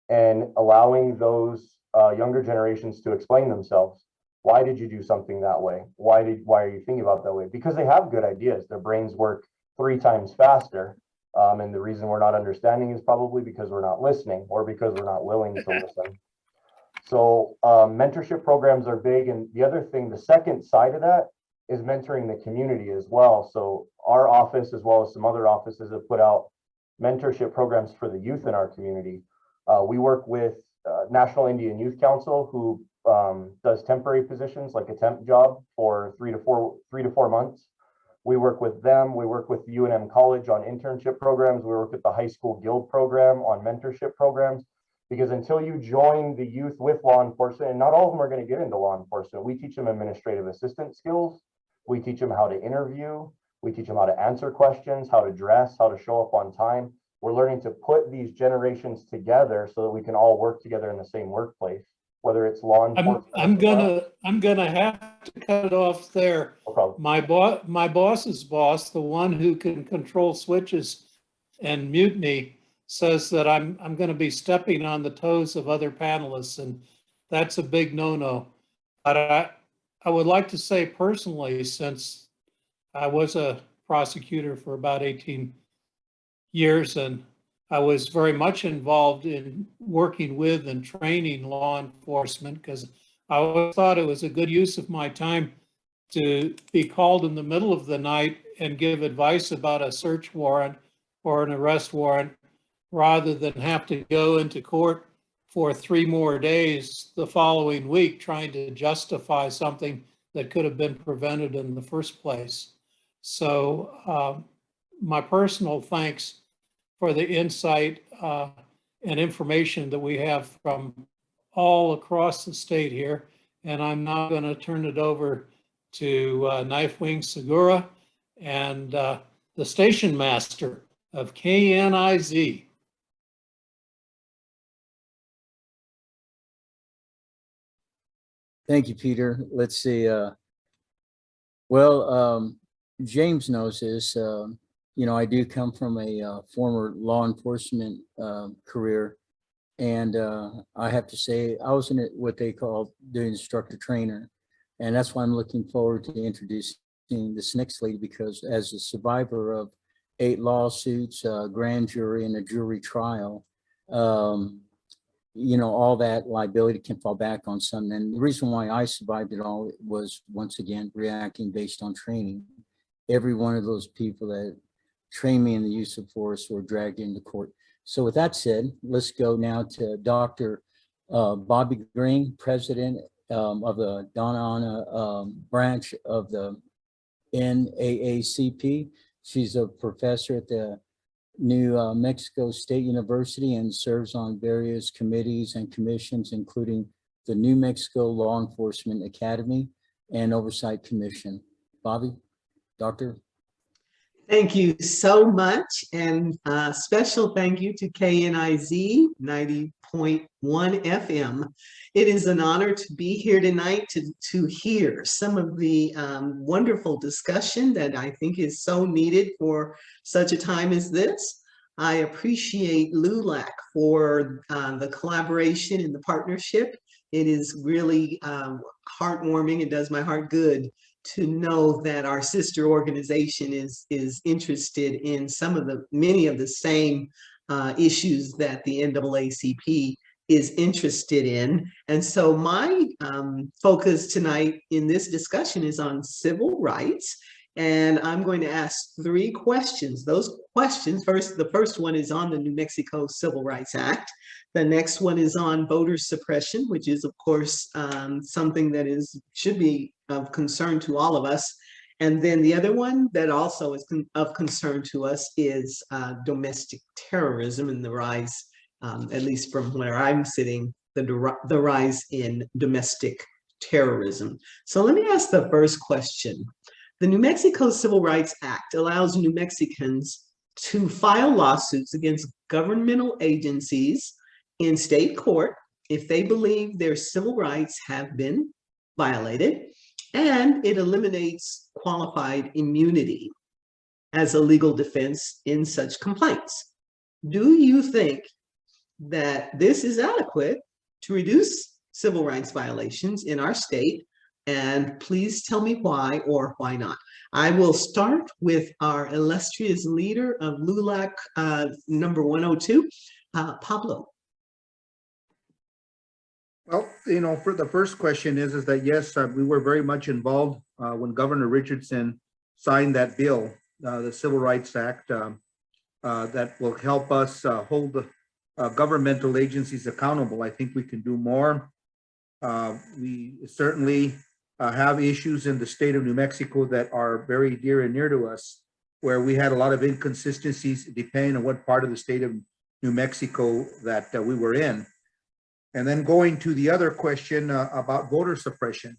and allowing those younger generations to explain themselves. Why did you do something that way? Why are you thinking about it that way? Because they have good ideas. Their brains work 3 times faster. And the reason we're not understanding is probably because we're not listening, or because we're not willing to listen. So mentorship programs are big. And the other thing, the second side of that, is mentoring the community as well. So our office, as well as some other offices, have put out mentorship programs for the youth in our community. We work with National Indian Youth Council, who does temporary positions, like a temp job for 3 to 4 months. We work with them. We work with UNM College on internship programs. We work with the high school guild program on mentorship programs, because until you join the youth with law enforcement, and not all of them are going to get into law enforcement, we teach them administrative assistant skills. We teach them how to interview. We teach them how to answer questions, how to dress, how to show up on time. We're learning to put these generations together so that we can all work together in the same workplace, whether it's law enforcement. I'm gonna have to cut it off there. No problem. My boss's boss, the one who can control switches and mutiny, says that I'm going to be stepping on the toes of other panelists, and that's a big no-no. But I would like to say personally, since I was a prosecutor for about 18 years, and I was very much involved in working with and training law enforcement, because I always thought it was a good use of my time to be called in the middle of the night and give advice about a search warrant or an arrest warrant, rather than have to go into court for 3 more days the following week trying to justify something that could have been prevented in the first place. So my personal thanks for the insight and information that we have from all across the state here. And I'm now going to turn it over to Knifewing Segura and the station master of KNIZ. Thank you, Peter. Let's see. James knows this. You know, I do come from a former law enforcement career, and I have to say I was in what they call the instructor trainer, and that's why I'm looking forward to introducing this next lady, because as a survivor of 8 lawsuits, grand jury, and a jury trial, you know, all that liability can fall back on some. And the reason why I survived it all was, once again, reacting based on training. every one of those people that trained me in the use of force were dragged into court. So with that said, let's go now to Dr. Bobbie Green, President of the Doña branch of the NAACP. She's a professor at the New Mexico State University and serves on various committees and commissions, including the New Mexico Law Enforcement Academy and Oversight Commission. Bobbie, Doctor. Thank you so much, and special thank you to KNIZ 90.1 FM. It is an honor to be here tonight to hear some of the wonderful discussion that I think is so needed for such a time as this. I appreciate LULAC for the collaboration and the partnership. It is really heartwarming. It does my heart good to know that our sister organization is interested in many of the same issues that the NAACP is interested in. And so my focus tonight in this discussion is on civil rights. And I'm going to ask 3 questions. Those questions, the first one is on the New Mexico Civil Rights Act. The next one is on voter suppression, which is, of course, something that should be of concern to all of us. And then the other one that also is of concern to us is domestic terrorism and the rise, at least from where I'm sitting, the rise in domestic terrorism. So let me ask the first question. The New Mexico Civil Rights Act allows New Mexicans to file lawsuits against governmental agencies in state court if they believe their civil rights have been violated, and it eliminates qualified immunity as a legal defense in such complaints. Do you think that this is adequate to reduce civil rights violations in our state? And please tell me why or why not. I will start with our illustrious leader of LULAC number 102, Pablo. Well, for the first question is that yes, we were very much involved when Governor Richardson signed that bill, the Civil Rights Act, that will help us hold governmental agencies accountable. I think we can do more. We certainly have issues in the state of New Mexico that are very dear and near to us, where we had a lot of inconsistencies depending on what part of the state of New Mexico that we were in. And then going to the other question about voter suppression.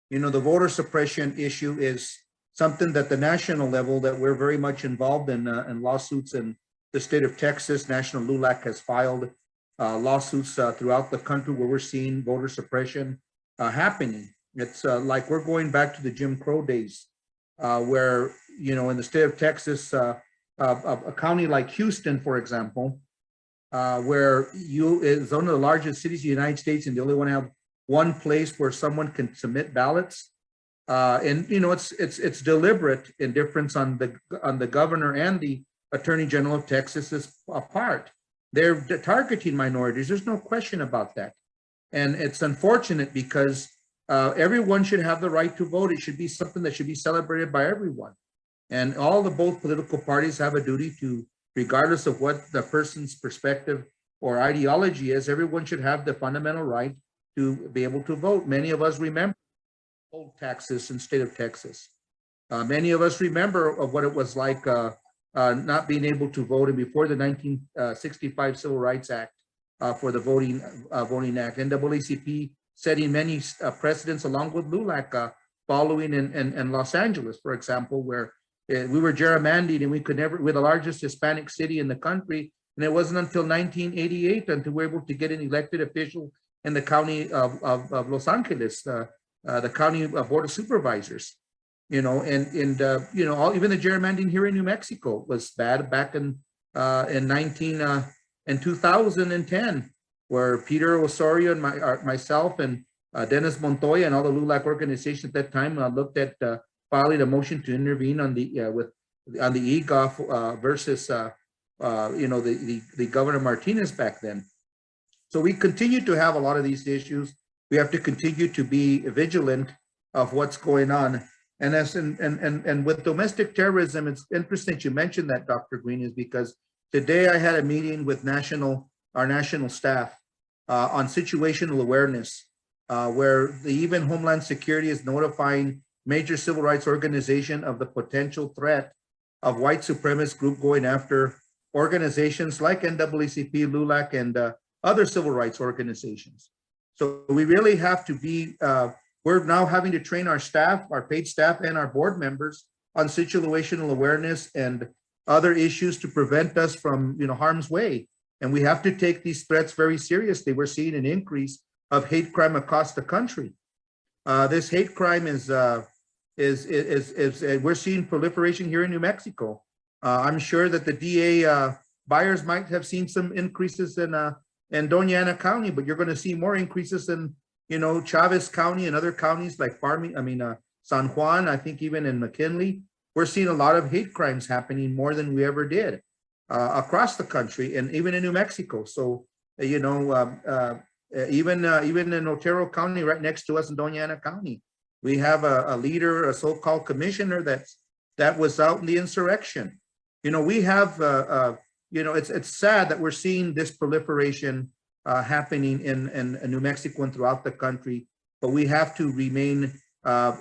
The voter suppression issue is something that the national level that we're very much involved in lawsuits in the state of Texas. National LULAC has filed lawsuits throughout the country where we're seeing voter suppression happening. It's like we're going back to the Jim Crow days where, in the state of Texas, a county like Houston, for example, where is one of the largest cities in the United States, and they only want to have one place where someone can submit ballots. And it's deliberate indifference on the governor and the Attorney General of Texas is apart. They're targeting minorities. There's no question about that. And it's unfortunate because everyone should have the right to vote. It should be something that should be celebrated by everyone. And both political parties have a duty to, regardless of what the person's perspective or ideology is, everyone should have the fundamental right to be able to vote. Many of us remember poll taxes in the state of Texas. Many of us remember of what it was like not being able to vote, and before the 1965 Civil Rights Act for the Voting Act. NAACP setting many precedents along with LULAC following in Los Angeles, for example, where we were gerrymandered and we're the largest Hispanic city in the country. And it wasn't until 1988 until we were able to get an elected official in the county of Los Angeles, the county board of supervisors, even the gerrymandering here in New Mexico was bad back in 2010, where Peter Ossorio and myself and Dennis Montoya and all the LULAC organizations at that time looked at filing a motion to intervene on the EGOF versus the Governor Martinez back then. So we continue to have a lot of these issues. We have to continue to be vigilant of what's going on. And with domestic terrorism, it's interesting you mentioned that, Dr. Green, is because today I had a meeting with our national staff on situational awareness, where even Homeland Security is notifying major civil rights organization of the potential threat of white supremacist group going after organizations like NAACP, LULAC, and other civil rights organizations. So we really have to be, we're now having to train our staff, our paid staff, and our board members on situational awareness and other issues to prevent us from, harm's way. And we have to take these threats very seriously. We're seeing an increase of hate crime across the country. This hate crime we're seeing proliferation here in New Mexico. I'm sure that the DA Byers might have seen some increases in Doña County, but you're going to see more increases in, Chavez County and other counties like San Juan. I think even in McKinley, we're seeing a lot of hate crimes happening more than we ever did across the country and even in New Mexico. So, even in Otero County, right next to us in Doña County, we have a leader, a so-called commissioner that was out in the insurrection. We have, it's sad that we're seeing this proliferation happening in New Mexico and throughout the country, but we have to remain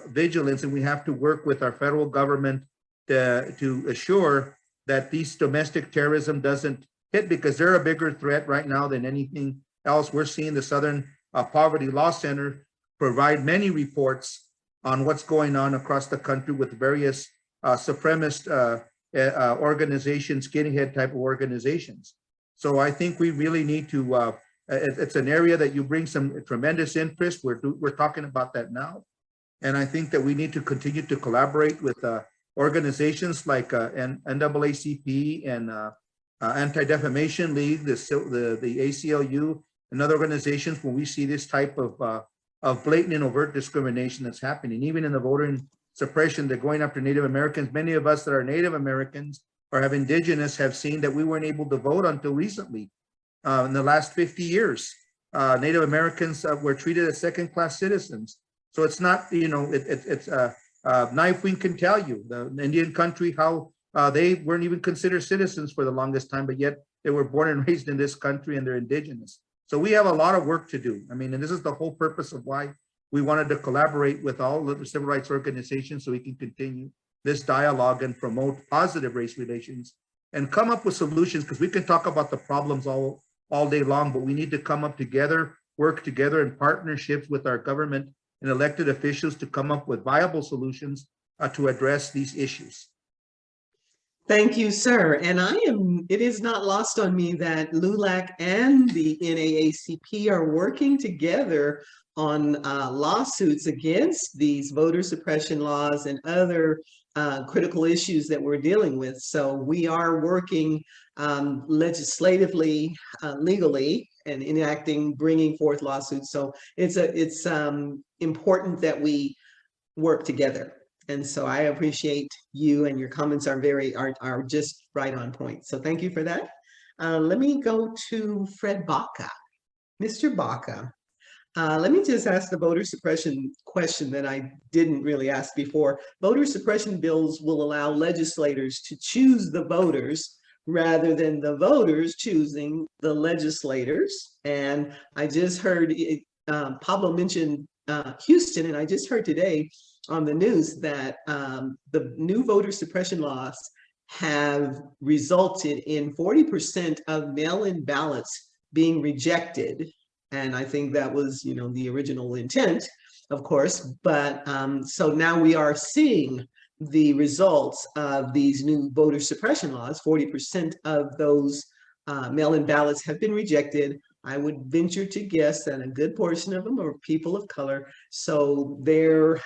vigilant, and we have to work with our federal government to assure that these domestic terrorism doesn't hit, because they're a bigger threat right now than anything else. We're seeing the Southern Poverty Law Center provide many reports on what's going on across the country with various supremacist organizations, skinhead type of organizations. So I think we really need to, it's an area that you bring some tremendous interest. We're talking about that now. And I think that we need to continue to collaborate with organizations like NAACP and Anti-Defamation League, the ACLU, and other organizations when we see this type of blatant and overt discrimination that's happening, even in the voter suppression. They're going after Native Americans. Many of us that are Native Americans or have indigenous have seen that we weren't able to vote until recently. In the last 50 years, Native Americans were treated as second-class citizens. So it's not, Knifewing can tell you, the Indian country, how they weren't even considered citizens for the longest time, but yet they were born and raised in this country and they're indigenous. So we have a lot of work to do. I mean, and this is the whole purpose of why we wanted to collaborate with all the civil rights organizations so we can continue this dialogue and promote positive race relations and come up with solutions, because we can talk about the problems all day long, but we need to come up together, work together in partnerships with our government and elected officials to come up with viable solutions to address these issues. Thank you, sir. And it is not lost on me that LULAC and the NAACP are working together on lawsuits against these voter suppression laws and other critical issues that we're dealing with. So we are working legislatively, legally, and bringing forth lawsuits. So it's important that we work together. And so I appreciate you, and your comments are just right on point. So thank you for that. Let me go to Fred Baca. Mr. Baca, let me just ask the voter suppression question that I didn't really ask before. Voter suppression bills will allow legislators to choose the voters rather than the voters choosing the legislators. And I just heard Pablo mentioned Houston, and I just heard today on the news that the new voter suppression laws have resulted in 40% of mail-in ballots being rejected. And I think that was, the original intent, of course. But so now we are seeing the results of these new voter suppression laws. 40% of those mail-in ballots have been rejected. I would venture to guess that a good portion of them are people of color. So their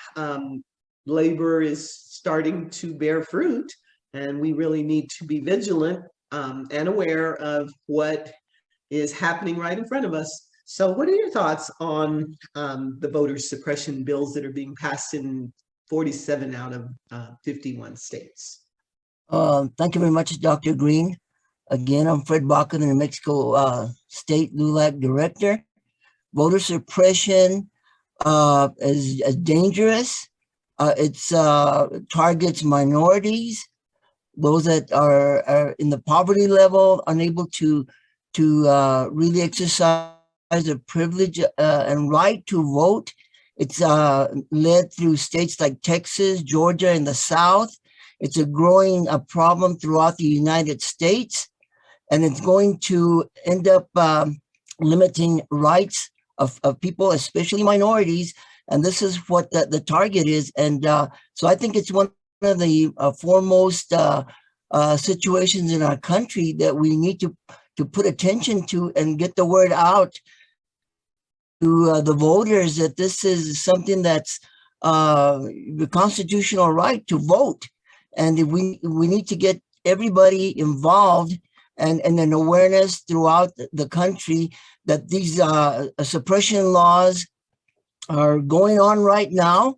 labor is starting to bear fruit, and we really need to be vigilant and aware of what is happening right in front of us. So what are your thoughts on the voter suppression bills that are being passed in 47 out of 51 states? Thank you very much, Dr. Green. Again, I'm Fred Baca, the New Mexico State LULAC Director. Voter suppression is dangerous. It's targets minorities, those that are in the poverty level, unable to really exercise their privilege and right to vote. It's led through states like Texas, Georgia, and the South. It's a growing problem throughout the United States, and it's going to end up limiting rights of people, especially minorities. And this is what the target is. And so I think it's one of the foremost situations in our country that we need to put attention to and get the word out to the voters that this is something that's the constitutional right to vote. And we need to get everybody involved and an awareness throughout the country that these suppression laws are going on right now.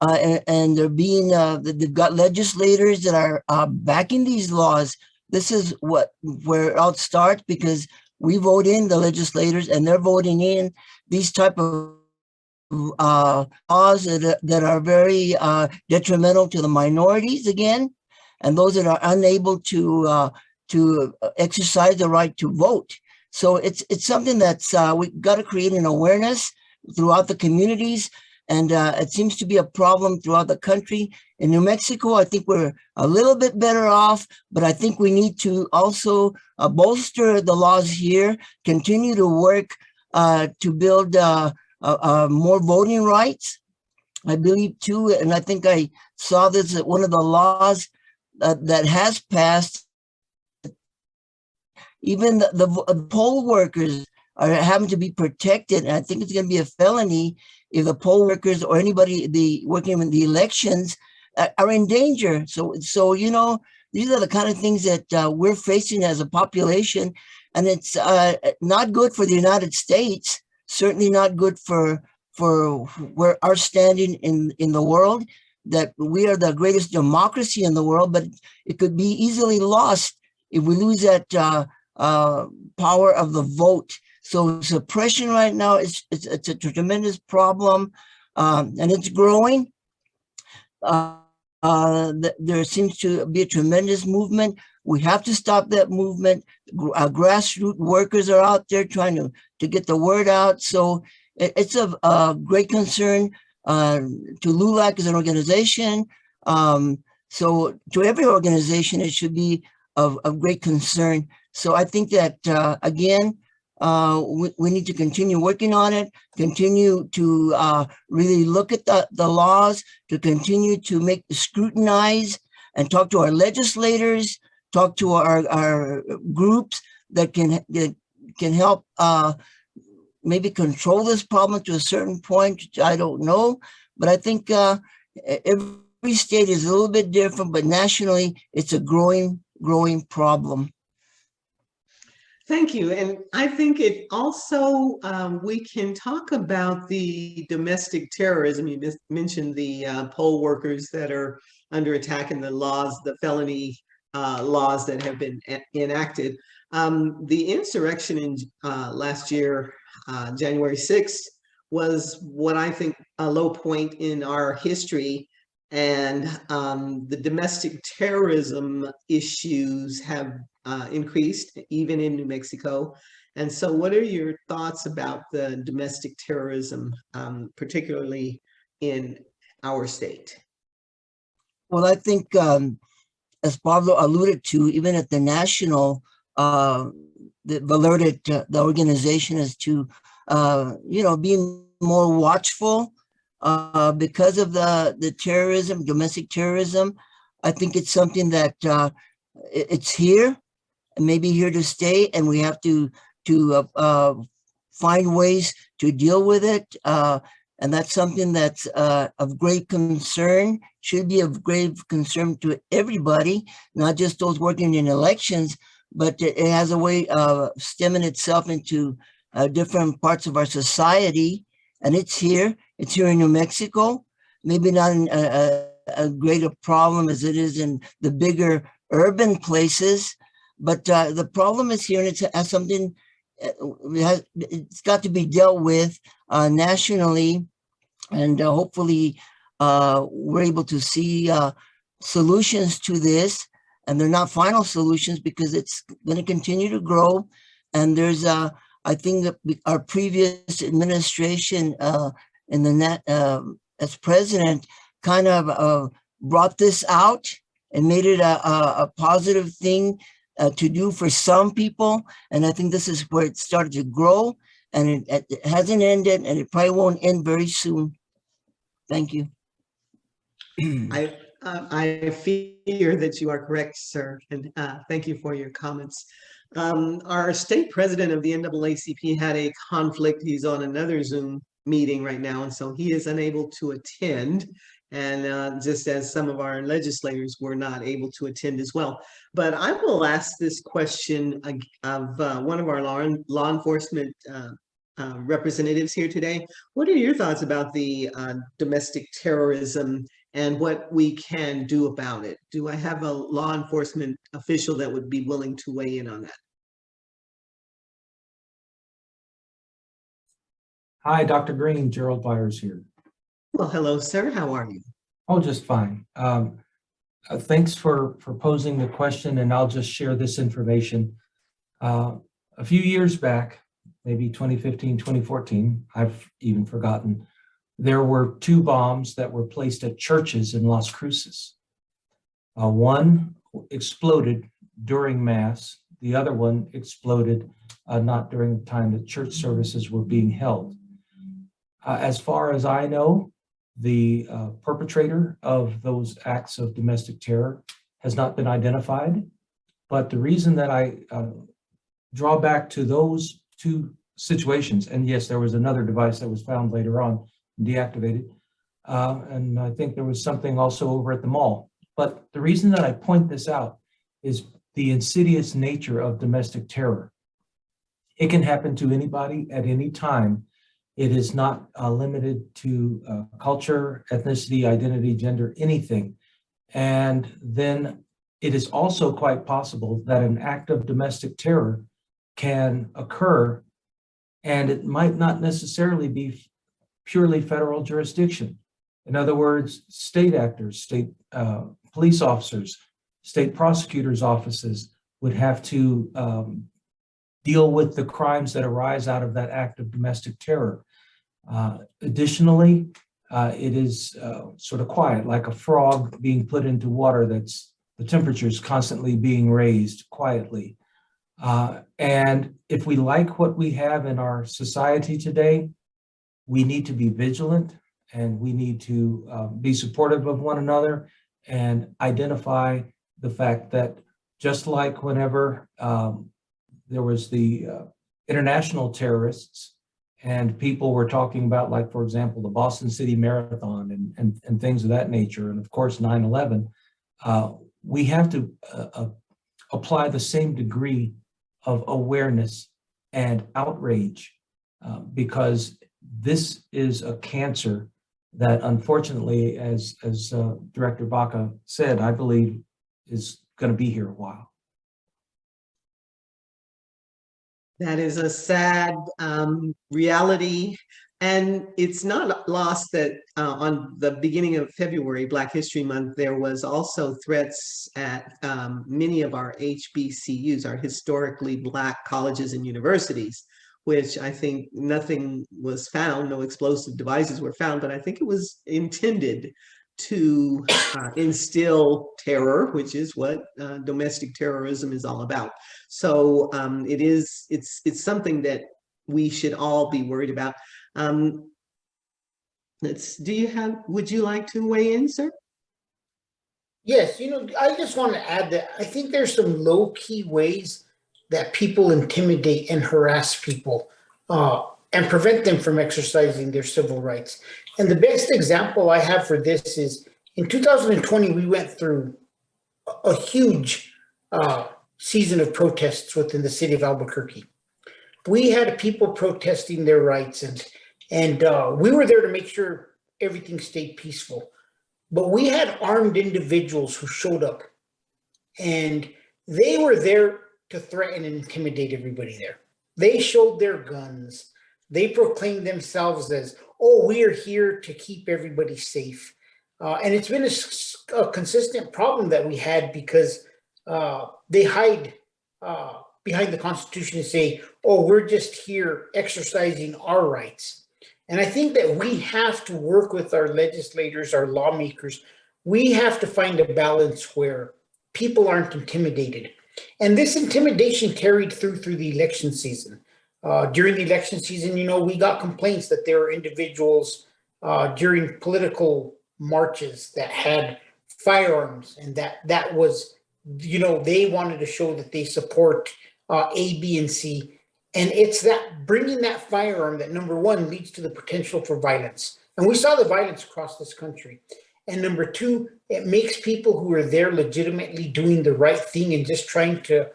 And they're being, they've got legislators that are backing these laws. This is where it all starts, because we vote in the legislators and they're voting in these type of laws that are very detrimental to the minorities again, and those that are unable to exercise the right to vote. So it's something that's we've got to create an awareness throughout the communities. And it seems to be a problem throughout the country. In New Mexico, I think we're a little bit better off, but I think we need to also bolster the laws here, continue to work to build more voting rights, I believe too. And I think I saw this at one of the laws that has passed. Even the poll workers are having to be protected. And I think it's going to be a felony if the poll workers or anybody working in the elections are in danger. So you know, these are the kind of things that we're facing as a population, and it's not good for the United States. Certainly not good for where our standing in the world. That we are the greatest democracy in the world, but it could be easily lost if we lose that power of the vote. So suppression right now it's a tremendous problem, and it's growing. There seems to be a tremendous movement. We have to stop that movement. Grassroots workers are out there trying to get the word out. So it's of great concern to LULAC as an organization. So to every organization, it should be of great concern. So I think that, again, we need to continue working on it, continue to really look at the laws, to continue to scrutinize and talk to our legislators, talk to our groups that can help maybe control this problem to a certain point, which I don't know. But I think every state is a little bit different, but nationally, it's a growing problem. Thank you. And I think it also, we can talk about the domestic terrorism. You just mentioned the poll workers that are under attack and the laws, the felony laws that have been enacted. The insurrection in last year, January 6th, was what I think a low point in our history. And the domestic terrorism issues have increased, even in New Mexico. And so what are your thoughts about the domestic terrorism, particularly in our state? Well, I think, as Pablo alluded to, even at the national, they've alerted the organization as to, being more watchful because of the terrorism, domestic terrorism. I think it's something that it's here, and maybe here to stay, and we have to find ways to deal with it. And that's something that's of great concern, should be of grave concern to everybody, not just those working in elections, but it has a way of stemming itself into different parts of our society. And it's here in New Mexico, maybe not a greater problem as it is in the bigger urban places, but the problem is here, and it has something, it's got to be dealt with nationally, and hopefully we're able to see solutions to this, and they're not final solutions because it's going to continue to grow. And there's I think that our previous administration in the as president kind of brought this out and made it a positive thing to do for some people. And I think this is where it started to grow, and it hasn't ended, and it probably won't end very soon. Thank you. I fear that you are correct, sir, and thank you for your comments. Our state president of the NAACP had a conflict. He's on another Zoom meeting right now, and so he is unable to attend. And just as some of our legislators were not able to attend as well. But I will ask this question of one of our law enforcement representatives here today. What are your thoughts about the domestic terrorism and what we can do about it? Do I have a law enforcement official that would be willing to weigh in on that? Hi, Dr. Green, Gerald Byers here. Well, hello, sir. How are you? Oh, just fine. Thanks for posing the question, and I'll just share this information. A few years back, maybe 2015, 2014, I've even forgotten, there were 2 bombs that were placed at churches in Las Cruces. One exploded during Mass. The other one exploded not during the time that church services were being held. As far as I know, the perpetrator of those acts of domestic terror has not been identified. But the reason that I draw back to those 2 situations, and yes, there was another device that was found later on, deactivated, and I think there was something also over at the mall. But the reason that I point this out is the insidious nature of domestic terror. It can happen to anybody at any time. It is not limited to culture, ethnicity, identity, gender, anything. And then it is also quite possible that an act of domestic terror can occur, and it might not necessarily be purely federal jurisdiction. In other words, state actors, state police officers, state prosecutors' offices would have to deal with the crimes that arise out of that act of domestic terror. Additionally, it is sort of quiet, like a frog being put into water that's the temperature is constantly being raised quietly. And if we like what we have in our society today, we need to be vigilant, and we need to be supportive of one another and identify the fact that just like whenever there was the international terrorists and people were talking about, like, for example, the Boston City Marathon and things of that nature, and of course 9/11, we have to apply the same degree of awareness and outrage because this is a cancer that, unfortunately, as Director Baca said, I believe is going to be here a while. That is a sad reality. And it's not lost that on the beginning of February, Black History Month, there was also threats at many of our HBCUs, our historically Black colleges and universities, which I think nothing was found, no explosive devices were found, but I think it was intended to instill terror, which is what domestic terrorism is all about. So it's something that we should all be worried about. Would you like to weigh in, sir? Yes, I just want to add that I think there's some low-key ways that people intimidate and harass people and prevent them from exercising their civil rights. And the best example I have for this is in 2020, we went through a huge season of protests within the city of Albuquerque. We had people protesting their rights, and we were there to make sure everything stayed peaceful. But we had armed individuals who showed up, and they were there to threaten and intimidate everybody there. They showed their guns. They proclaimed themselves as, oh, we are here to keep everybody safe. And it's been a consistent problem that we had because they hide behind the Constitution and say, oh, we're just here exercising our rights. And I think that we have to work with our legislators, our lawmakers. We have to find a balance where people aren't intimidated. And this intimidation carried through the election season. During the election season, we got complaints that there were individuals during political marches that had firearms, and that was, they wanted to show that they support A, B, and C. And it's that bringing that firearm that, number one, leads to the potential for violence. And we saw the violence across this country. And number two, it makes people who are there legitimately doing the right thing and just trying to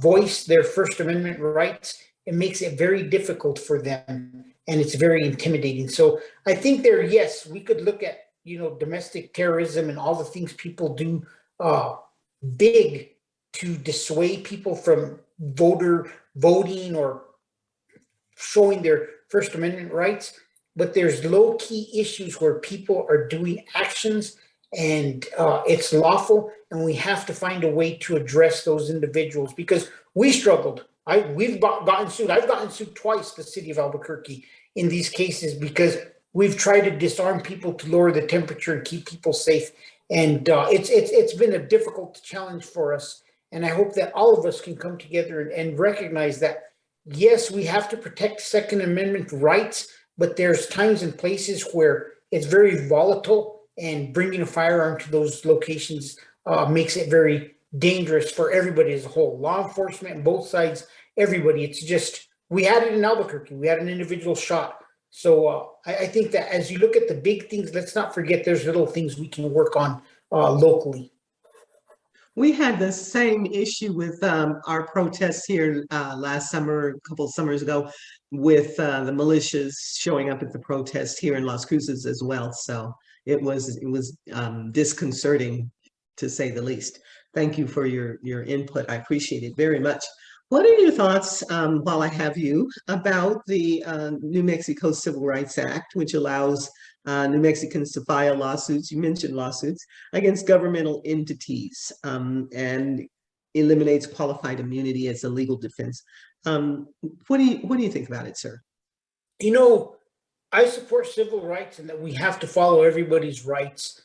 voice their First Amendment rights. It makes it very difficult for them, and it's very intimidating. So I think yes, we could look at, domestic terrorism and all the things people do big to dissuade people from voting or showing their First Amendment rights. But there's low-key issues where people are doing actions and it's lawful, and we have to find a way to address those individuals because we struggled. We've gotten sued. I've gotten sued twice, the city of Albuquerque, in these cases because we've tried to disarm people to lower the temperature and keep people safe. And it's been a difficult challenge for us. And I hope that all of us can come together and recognize that, yes, we have to protect Second Amendment rights, but there's times and places where it's very volatile, and bringing a firearm to those locations makes it very dangerous for everybody as a whole. Law enforcement, both sides, everybody. It's just, we had it in Albuquerque. We had an individual shot. So I think that as you look at the big things, let's not forget there's little things we can work on locally. We had the same issue with our protests here last summer, a couple of summers ago, with the militias showing up at the protest here in Las Cruces as well. So it was disconcerting, to say the least. Thank you for your input. I appreciate it very much. What are your thoughts, while I have you, about the New Mexico Civil Rights Act, which allows New Mexicans to file lawsuits, you mentioned lawsuits, against governmental entities and eliminates qualified immunity as a legal defense? What do you think about it, sir? I support civil rights and that we have to follow everybody's rights,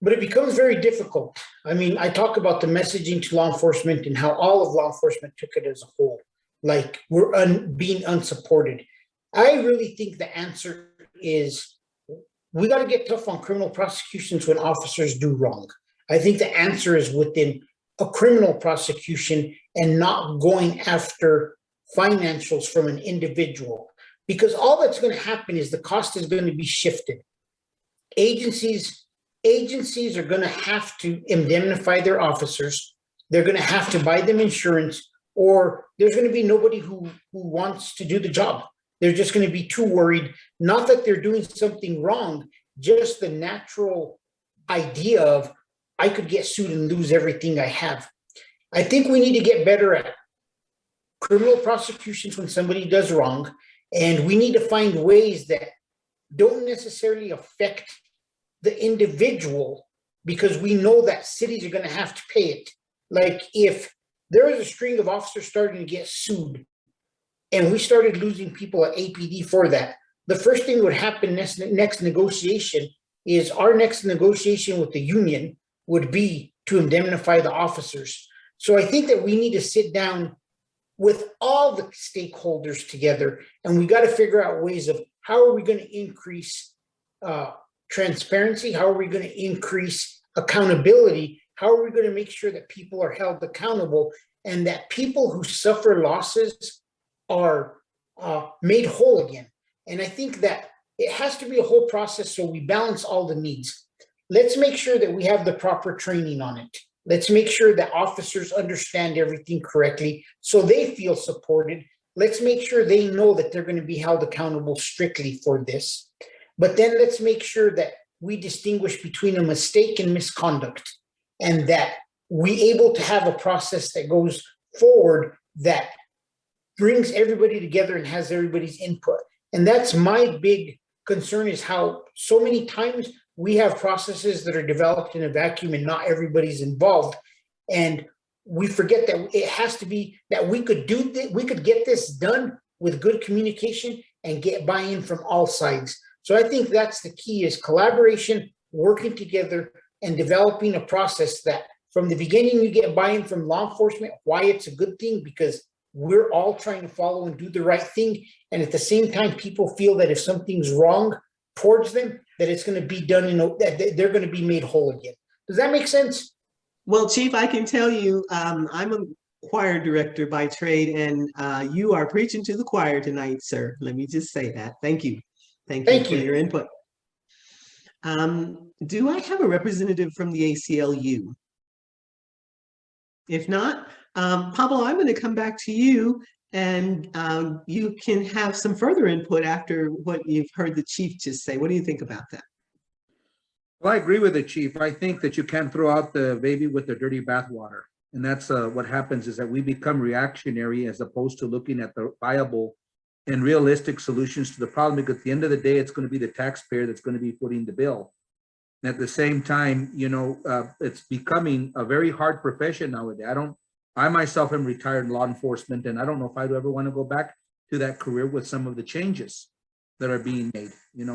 but it becomes very difficult. I mean, I talk about the messaging to law enforcement and how all of law enforcement took it as a whole, like we're being unsupported. I really think the answer is we got to get tough on criminal prosecutions when officers do wrong. I think the answer is within a criminal prosecution and not going after financials from an individual, because all that's going to happen is the cost is going to be shifted. Agencies are going to have to indemnify their officers. They're going to have to buy them insurance, or there's going to be nobody who wants to do the job. They're just going to be too worried, not that they're doing something wrong, just the natural idea of I could get sued and lose everything I have. I think we need to get better at criminal prosecutions when somebody does wrong, and we need to find ways that don't necessarily affect the individual, because we know that cities are going to have to pay it. Like if there is a string of officers starting to get sued and we started losing people at APD for that, the first thing would happen next negotiation is our next negotiation with the union would be to indemnify the officers. So I think that we need to sit down with all the stakeholders together, and we got to figure out ways of how are we going to increase transparency? How are we going to increase accountability? How are we going to make sure that people are held accountable and that people who suffer losses are made whole again? And I think that it has to be a whole process, so we balance all the needs. Let's make sure that we have the proper training on it. Let's make sure that officers understand everything correctly so they feel supported. Let's make sure they know that they're going to be held accountable strictly for this. But then let's make sure that we distinguish between a mistake and misconduct, and that we able to have a process that goes forward that brings everybody together and has everybody's input. And that's my big concern, is how so many times we have processes that are developed in a vacuum and not everybody's involved. And we forget that it has to be that we could get this done with good communication and get buy-in from all sides. So I think that's the key, is collaboration, working together, and developing a process that from the beginning you get buy-in from law enforcement, why it's a good thing, because we're all trying to follow and do the right thing. And at the same time, people feel that if something's wrong towards them, that it's going to be done that they're going to be made whole again. Does that make sense? Well, Chief, I can tell you, I'm a choir director by trade, and you are preaching to the choir tonight, sir. Let me just say that. Thank you. Thank you for your input. Do I have a representative from the ACLU? If not, Pablo, I'm going to come back to you, and you can have some further input after what you've heard the chief just say. What do you think about that? Well, I agree with the chief. I think that you can't throw out the baby with the dirty bathwater. And that's what happens, is that we become reactionary as opposed to looking at the viable and realistic solutions to the problem, because at the end of the day, it's going to be the taxpayer that's going to be footing the bill. And at the same time, you know, it's becoming a very hard profession nowadays. I myself am retired in law enforcement, and I don't know if I'd ever want to go back to that career with some of the changes that are being made. We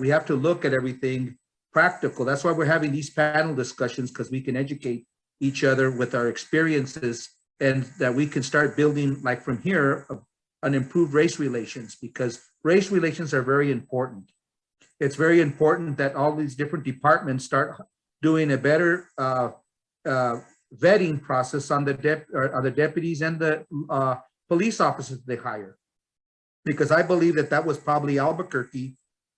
have to look at everything practical. That's why we're having these panel discussions, because we can educate each other with our experiences, and that we can start building, like from here, an improved race relations, because race relations are very important. It's very important that all these different departments start doing a better vetting process on the deputies and the police officers they hire, because I believe that was probably Albuquerque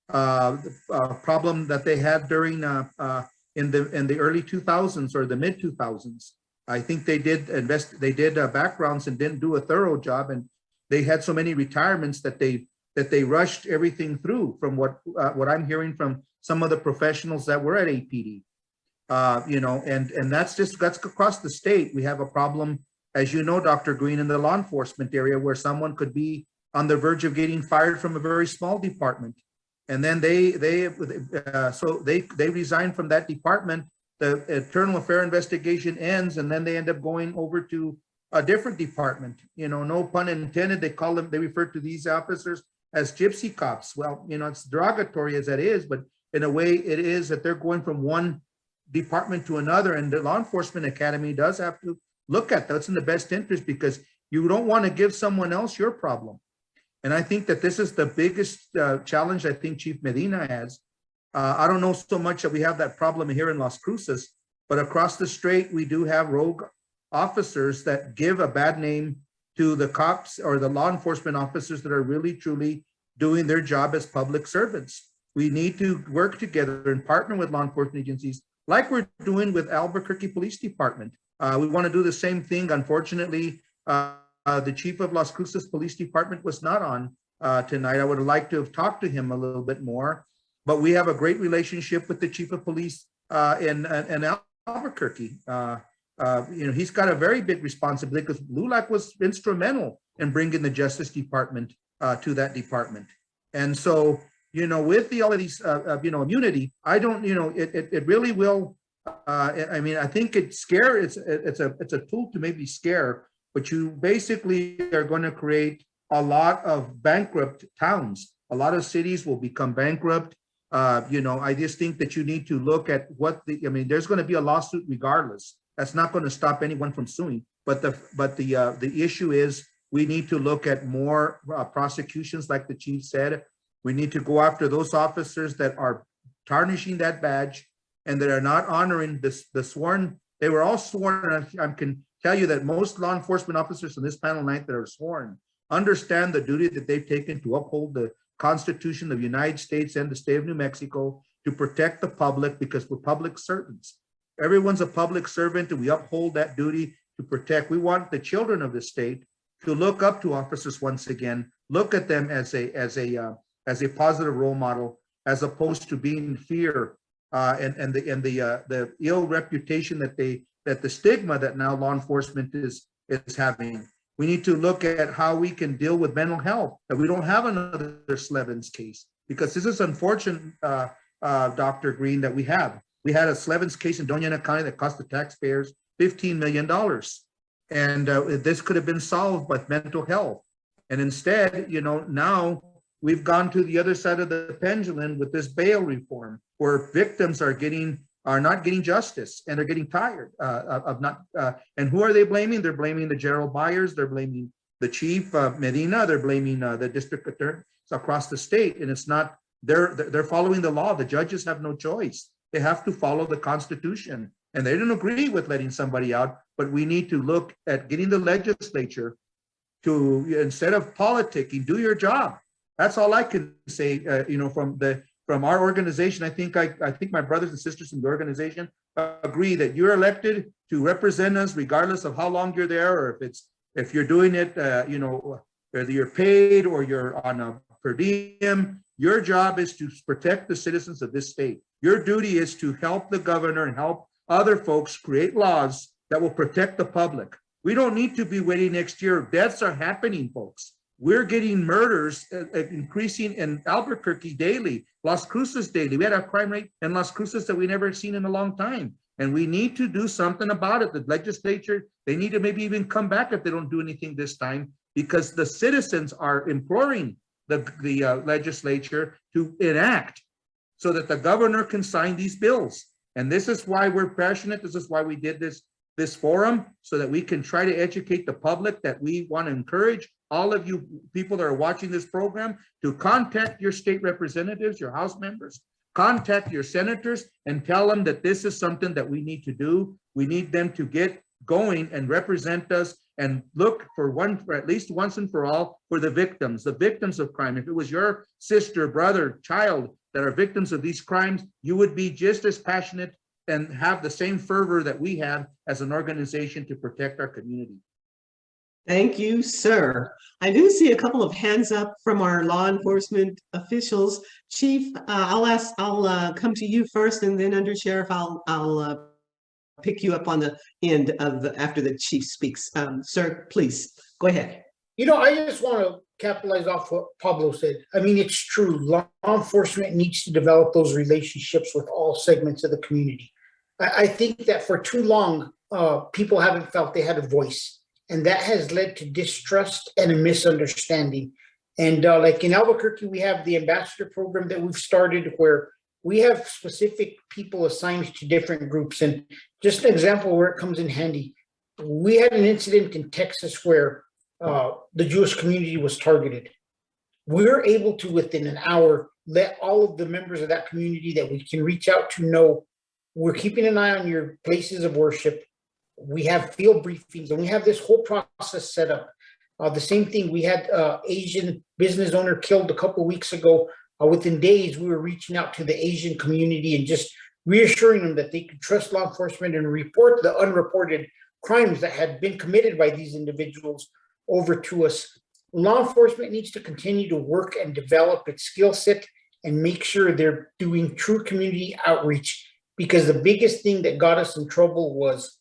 problem that they had during in the early 2000s or the mid 2000s. I think they did backgrounds and didn't do a thorough job, and they had so many retirements that they rushed everything through, from what I'm hearing from some of the professionals that were at APD. And that's across the state. We have a problem, as you know, Dr. Green, in the law enforcement area, where someone could be on the verge of getting fired from a very small department, and then they resign from that department. The internal affair investigation ends, and then they end up going over to a different department. No pun intended. They refer to these officers as gypsy cops. Well, it's derogatory as that is, but in a way it is that they're going from one department to another, and the law enforcement academy does have to look at that's in the best interest, because you don't want to give someone else your problem. And I think that this is the biggest challenge I think Chief Medina has. I don't know so much that we have that problem here in Las Cruces, but across the strait, we do have rogue officers that give a bad name to the cops or the law enforcement officers that are really, truly doing their job as public servants. We need to work together and partner with law enforcement agencies like we're doing with Albuquerque Police Department. We want to do the same thing. Unfortunately, the chief of Las Cruces Police Department was not on tonight. I would have liked to have talked to him a little bit more, but we have a great relationship with the chief of police in Albuquerque. He's got a very big responsibility, because LULAC was instrumental in bringing the Justice Department to that department. And so, with all of these, immunity, I don't, it really will. I think it's a tool to maybe scare, but you basically are going to create a lot of bankrupt towns. A lot of cities will become bankrupt. I just think that you need to look at there's going to be a lawsuit regardless. That's not going to stop anyone from suing. But the issue is, we need to look at more prosecutions, like the chief said. We need to go after those officers that are tarnishing that badge and that are not honoring the sworn. They were all sworn. I can tell you that most law enforcement officers on this panel tonight that are sworn understand the duty that they've taken to uphold the Constitution of the United States and the state of New Mexico, to protect the public, because we're public servants. Everyone's a public servant, and we uphold that duty to protect. We want the children of the state to look up to officers once again, look at them as a positive role model, as opposed to being in fear and the ill reputation that the stigma that now law enforcement is having. We need to look at how we can deal with mental health, that we don't have another Slevins case. because this is unfortunate, Dr. Green, that we had a Slevins case in Doña County that cost the taxpayers $15 million. And this could have been solved with mental health. And instead, you know, now we've gone to the other side of the pendulum with this bail reform, where victims are not getting justice, and they're getting tired of not. And who are they blaming? They're blaming the Gerald Byers. They're blaming the chief Medina. They're blaming the district attorneys across the state. And it's not. They're following the law. The judges have no choice. They have to follow the Constitution. And they didn't agree with letting somebody out. But we need to look at getting the legislature to, instead of politicking, do your job. That's all I can say. You know, from our organization, I think my brothers and sisters in the organization agree that you're elected to represent us, regardless of how long you're there, or if you're doing it, you know, whether you're paid or you're on a per diem. Your job is to protect the citizens of this state. Your duty is to help the governor and help other folks create laws that will protect the public. We don't need to be waiting next year. Deaths are happening, folks. We're getting murders increasing in Alburquerque daily, Las Cruces daily. We had a crime rate in Las Cruces that we never seen in a long time. And we need to do something about it. The legislature, they need to maybe even come back if they don't do anything this time, because the citizens are imploring the legislature to enact so that the governor can sign these bills. And this is why we're passionate. This is why we did this forum, so that we can try to educate the public, that we want to encourage all of you people that are watching this program to contact your state representatives, your House members, contact your senators, and tell them that this is something that we need to do. We need them to get going and represent us and look for at least once and for all, for the victims of crime. If it was your sister, brother, child that are victims of these crimes, you would be just as passionate and have the same fervor that we have as an organization to protect our community. Thank you, sir. I do see a couple of hands up from our law enforcement officials. Chief, I'll come to you first, and then Under Sheriff, I'll pick you up on the end of after the chief speaks. Sir, please go ahead. You know, I just want to capitalize off what Pablo said. I mean, it's true. Law enforcement needs to develop those relationships with all segments of the community. I think that for too long, people haven't felt they had a voice, and that has led to distrust and a misunderstanding. And like in Albuquerque, we have the ambassador program that we've started, where we have specific people assigned to different groups. And just an example where it comes in handy, we had an incident in Texas where the Jewish community was targeted. We were able to, within an hour, let all of the members of that community that we can reach out to know, we're keeping an eye on your places of worship. We have field briefings, and we have this whole process set up. The same thing, we had Asian business owner killed a couple of weeks ago. Within days, we were reaching out to the Asian community and just reassuring them that they could trust law enforcement and report the unreported crimes that had been committed by these individuals over to us. Law enforcement needs to continue to work and develop its skill set and make sure they're doing true community outreach, because the biggest thing that got us in trouble was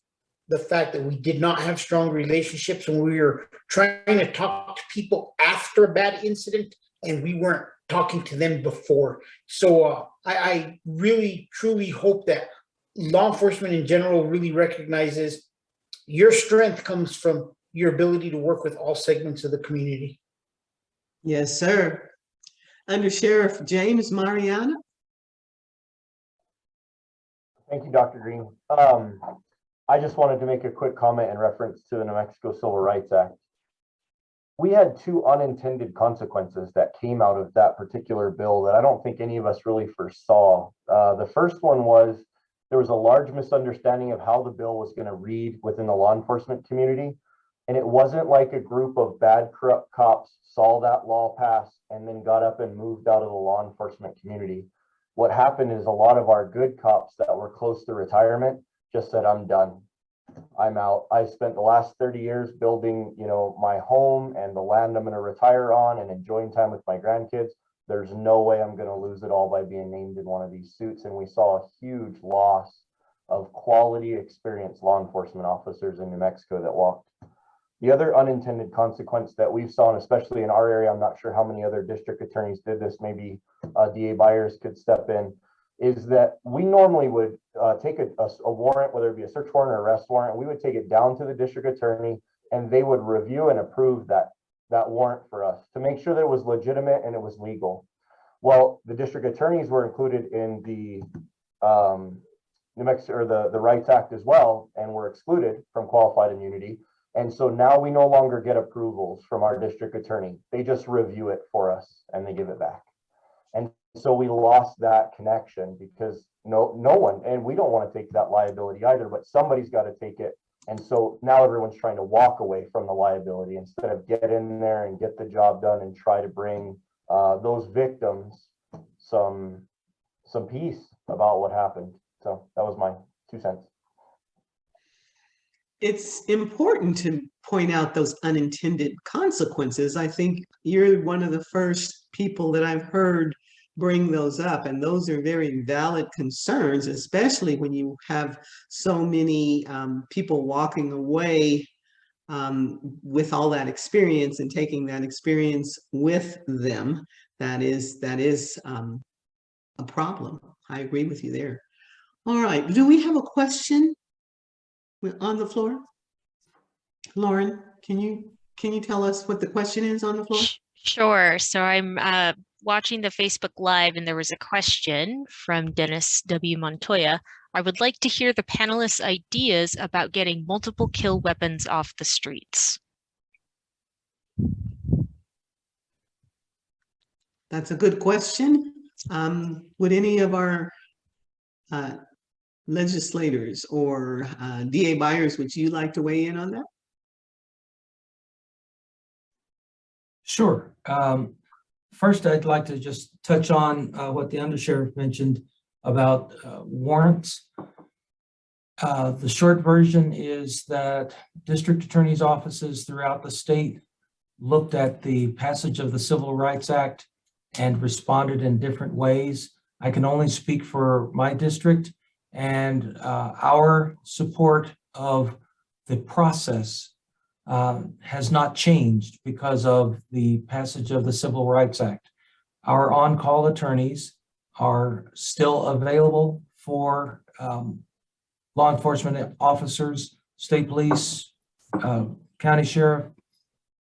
the fact that we did not have strong relationships, and we were trying to talk to people after a bad incident, and we weren't talking to them before. So I really, truly hope that law enforcement in general really recognizes your strength comes from your ability to work with all segments of the community. Yes, sir. Under Sheriff James Mariano. Thank you, Dr. Green. I just wanted to make a quick comment in reference to the New Mexico Civil Rights Act. We had two unintended consequences that came out of that particular bill that I don't think any of us really foresaw. The first one was there was a large misunderstanding of how the bill was going to read within the law enforcement community. And it wasn't like a group of bad, corrupt cops saw that law pass and then got up and moved out of the law enforcement community. What happened is a lot of our good cops that were close to retirement just said, I'm done. I'm out. I spent the last 30 years building, my home and the land I'm going to retire on and enjoying time with my grandkids. There's no way I'm going to lose it all by being named in one of these suits. And we saw a huge loss of quality, experienced law enforcement officers in New Mexico that walked The other unintended consequence that we've saw, and especially in our area, I'm not sure how many other district attorneys did this, maybe DA Byers could step in, is that we normally would take a warrant, whether it be a search warrant or arrest warrant, we would take it down to the district attorney and they would review and approve that warrant for us to make sure that it was legitimate and it was legal. Well, the district attorneys were included in the New Mexico, or the Rights Act as well, and were excluded from qualified immunity. And so now we no longer get approvals from our district attorney. They just review it for us and they give it back. And so we lost that connection because no one, and we don't want to take that liability either, but somebody's got to take it. And so now everyone's trying to walk away from the liability instead of get in there and get the job done and try to bring those victims some peace about what happened. So that was my 2 cents. It's important to point out those unintended consequences. I think you're one of the first people that I've heard bring those up, and those are very valid concerns, especially when you have so many people walking away with all that experience and taking that experience with them. That is a problem. I agree with you there. All right, do we have a question on the floor? Lauren, can you tell us what the question is on the floor? Sure. So I'm watching the Facebook Live, and there was a question from Dennis W. Montoya. I would like to hear the panelists' ideas about getting multiple kill weapons off the streets. That's a good question. Would any of our legislators or DA Byers, would you like to weigh in on that? Sure. First, I'd like to just touch on what the undersheriff mentioned about warrants. The short version is that district attorneys' offices throughout the state looked at the passage of the Civil Rights Act and responded in different ways. I can only speak for my district, and our support of the process has not changed because of the passage of the Civil Rights Act. Our on-call attorneys are still available for law enforcement officers, state police, county sheriff,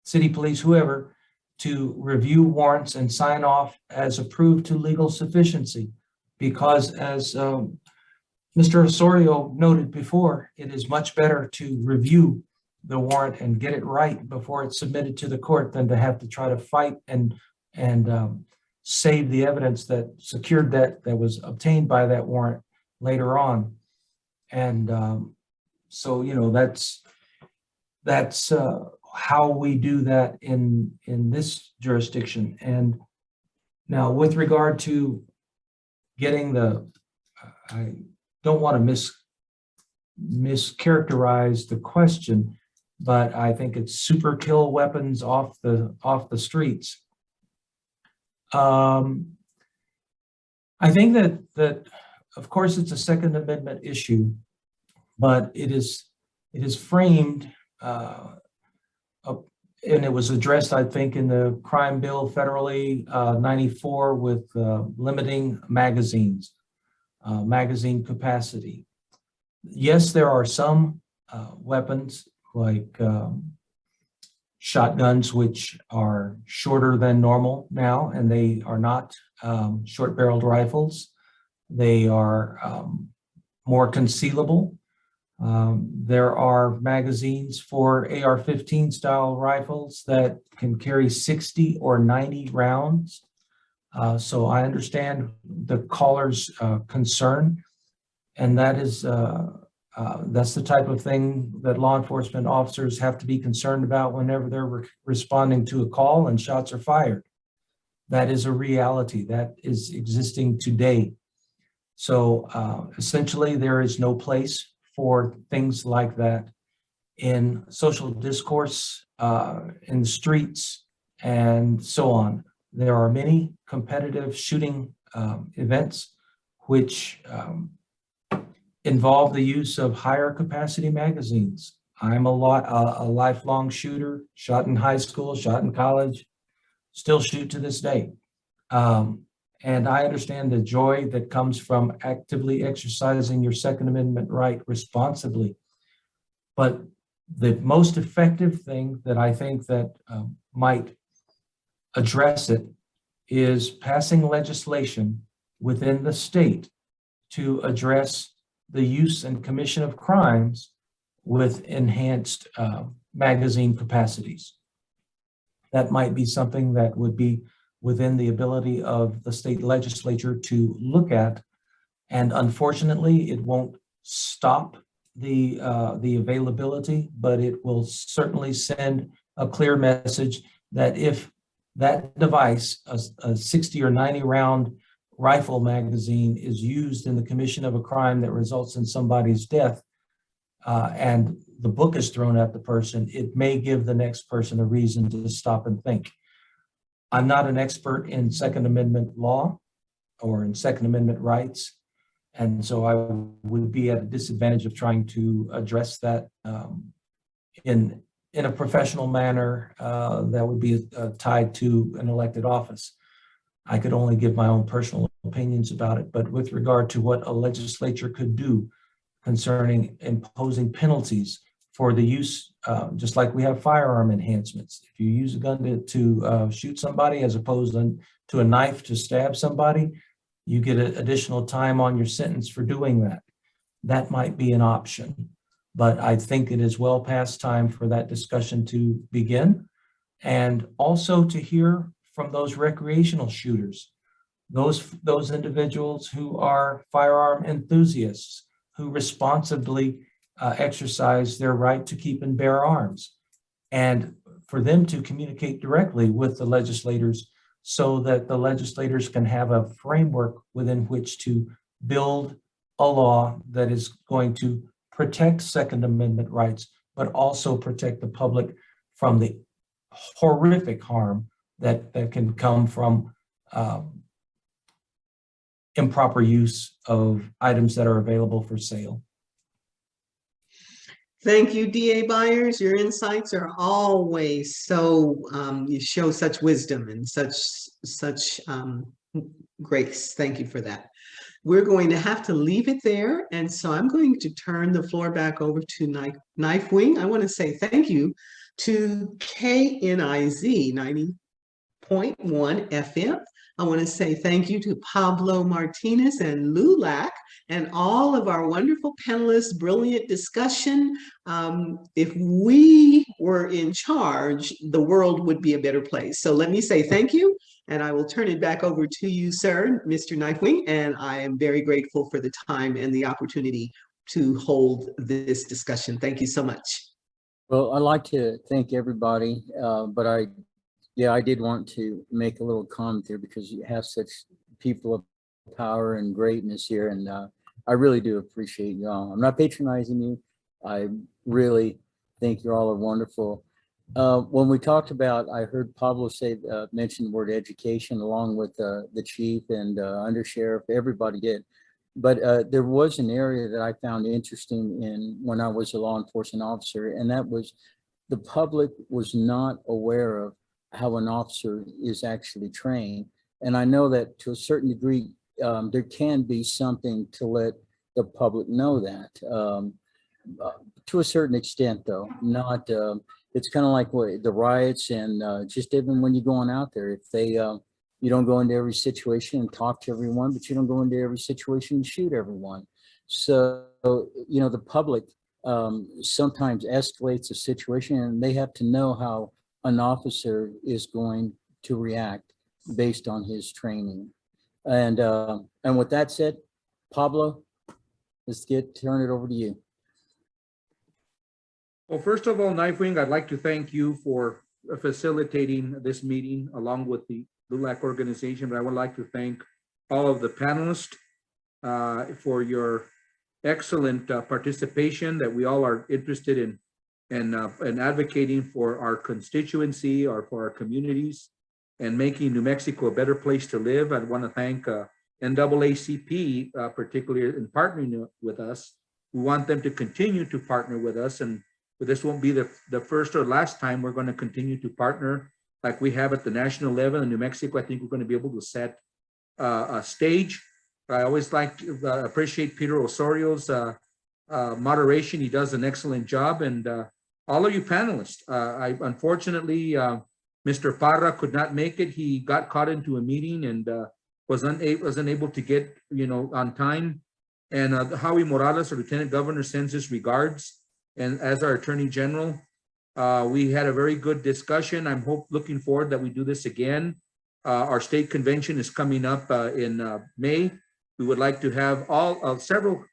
city police, whoever, to review warrants and sign off as approved to legal sufficiency. Because as Mr. Ossorio noted before, it is much better to review the warrant and get it right before it's submitted to the court than to have to try to fight and save the evidence that secured that was obtained by that warrant later on. And so, you know, that's how we do that in this jurisdiction. And now with regard to getting I don't want to mischaracterize the question, but I think it's super kill weapons off the streets. I think that of course it's a Second Amendment issue, but it is framed and it was addressed, I think, in the crime bill federally 94 with limiting magazines, magazine capacity. Yes, there are some weapons like shotguns, which are shorter than normal now, and they are not short-barreled rifles. They are more concealable. There are magazines for AR-15 style rifles that can carry 60 or 90 rounds. So I understand the caller's concern, and that is that's the type of thing that law enforcement officers have to be concerned about whenever they're responding to a call and shots are fired. That is a reality that is existing today. So essentially, there is no place for things like that in social discourse, in the streets, and so on. There are many competitive shooting events which involve the use of higher capacity magazines. I'm a lifelong shooter, shot in high school, shot in college, still shoot to this day. And I understand the joy that comes from actively exercising your Second Amendment right responsibly. But the most effective thing that I think that might address it is passing legislation within the state to address the use and commission of crimes with enhanced magazine capacities. That might be something that would be within the ability of the state legislature to look at. And unfortunately, it won't stop the availability, but it will certainly send a clear message that if that device, a 60 or 90 round rifle magazine, is used in the commission of a crime that results in somebody's death, and the book is thrown at the person, it may give the next person a reason to stop and think. I'm not an expert in Second Amendment law or in Second Amendment rights, and so I would be at a disadvantage of trying to address that in a professional manner that would be tied to an elected office. I could only give my own personal opinions about it, but with regard to what a legislature could do concerning imposing penalties for the use, just like we have firearm enhancements. If you use a gun to shoot somebody as opposed to a knife to stab somebody, you get additional time on your sentence for doing that. That might be an option, but I think it is well past time for that discussion to begin, and also to hear from those recreational shooters, those individuals who are firearm enthusiasts, who responsibly exercise their right to keep and bear arms, and for them to communicate directly with the legislators so that the legislators can have a framework within which to build a law that is going to protect Second Amendment rights, but also protect the public from the horrific harm that can come from improper use of items that are available for sale. Thank you, DA Byers. Your insights are always so, you show such wisdom and such grace. Thank you for that. We're going to have to leave it there. And so I'm going to turn the floor back over to Knifewing. I want to say thank you to KNIZ 90.1 FM. I want to say thank you to Pablo Martinez and LULAC and all of our wonderful panelists, brilliant discussion. If we were in charge, the world would be a better place. So let me say thank you, and I will turn it back over to you, sir, Mr. Knifewing, and I am very grateful for the time and the opportunity to hold this discussion. Thank you so much. Well, I'd like to thank everybody, but I did want to make a little comment there because you have such people of power and greatness here, and I really do appreciate you all. I'm not patronizing you. I really think you all are wonderful. When we talked about, I heard Pablo mention the word education along with the chief and undersheriff, everybody did. But there was an area that I found interesting in when I was a law enforcement officer, and that was the public was not aware of how an officer is actually trained. And I know that to a certain degree, there can be something to let the public know that. To a certain extent, though, not. It's kind of like the riots and just even when you're going out there, if they, you don't go into every situation and talk to everyone, but you don't go into every situation and shoot everyone. So, you know, the public sometimes escalates a situation and they have to know how an officer is going to react based on his training. And with that said, Pablo, let's turn it over to you. Well, first of all, Knifewing, I'd like to thank you for facilitating this meeting along with the LULAC organization, but I would like to thank all of the panelists for your excellent participation, that we all are interested in and advocating for our constituency or for our communities and making New Mexico a better place to live. I want to thank NAACP, particularly in partnering with us. We want them to continue to partner with us, and but this won't be the first or last time. We're going to continue to partner like we have at the national level in New Mexico. I think we're going to be able to set a stage. I always appreciate Peter Ossorio's moderation. He does an excellent job, and all of you panelists. Unfortunately, Mr. Parra could not make it. He got caught into a meeting and wasn't able to get on time. And Howie Morales, our Lieutenant Governor, sends his regards. And as our Attorney General, we had a very good discussion. I'm looking forward that we do this again. Our state convention is coming up in May. We would like to have several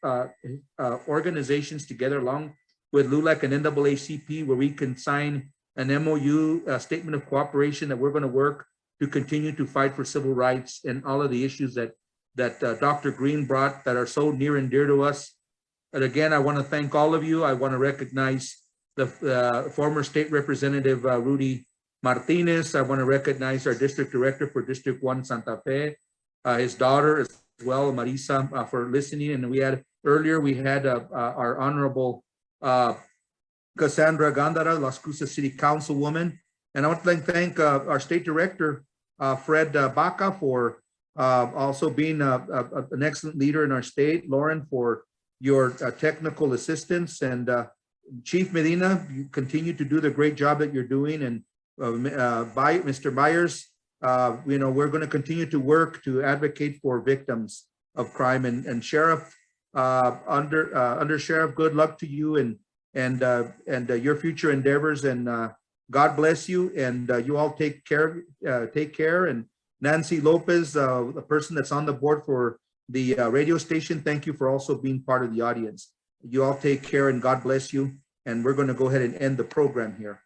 organizations together along with LULAC and NAACP, where we can sign an MOU, a statement of cooperation that we're going to work to continue to fight for civil rights and all of the issues that Dr. Green brought that are so near and dear to us. And again, I want to thank all of you. I want to recognize the former state representative, Rudy Martinez. I want to recognize our district director for District 1 Santa Fe, his daughter as well, Marisa, for listening. And earlier we had our honorable Cassandra Gandara, Las Cruces City Councilwoman. And I want to thank our state director, Fred Baca, for also being an excellent leader in our state. Lauren, for your technical assistance, and Chief Medina, you continue to do the great job that you're doing. And Mr. Byers, we're going to continue to work to advocate for victims of crime. And Sheriff, Under Sheriff, good luck to you and your future endeavors. And God bless you. And you all take care. And Nancy Lopez, the person that's on the board for the radio station, thank you for also being part of the audience. You all take care and God bless you. And we're going to go ahead and end the program here.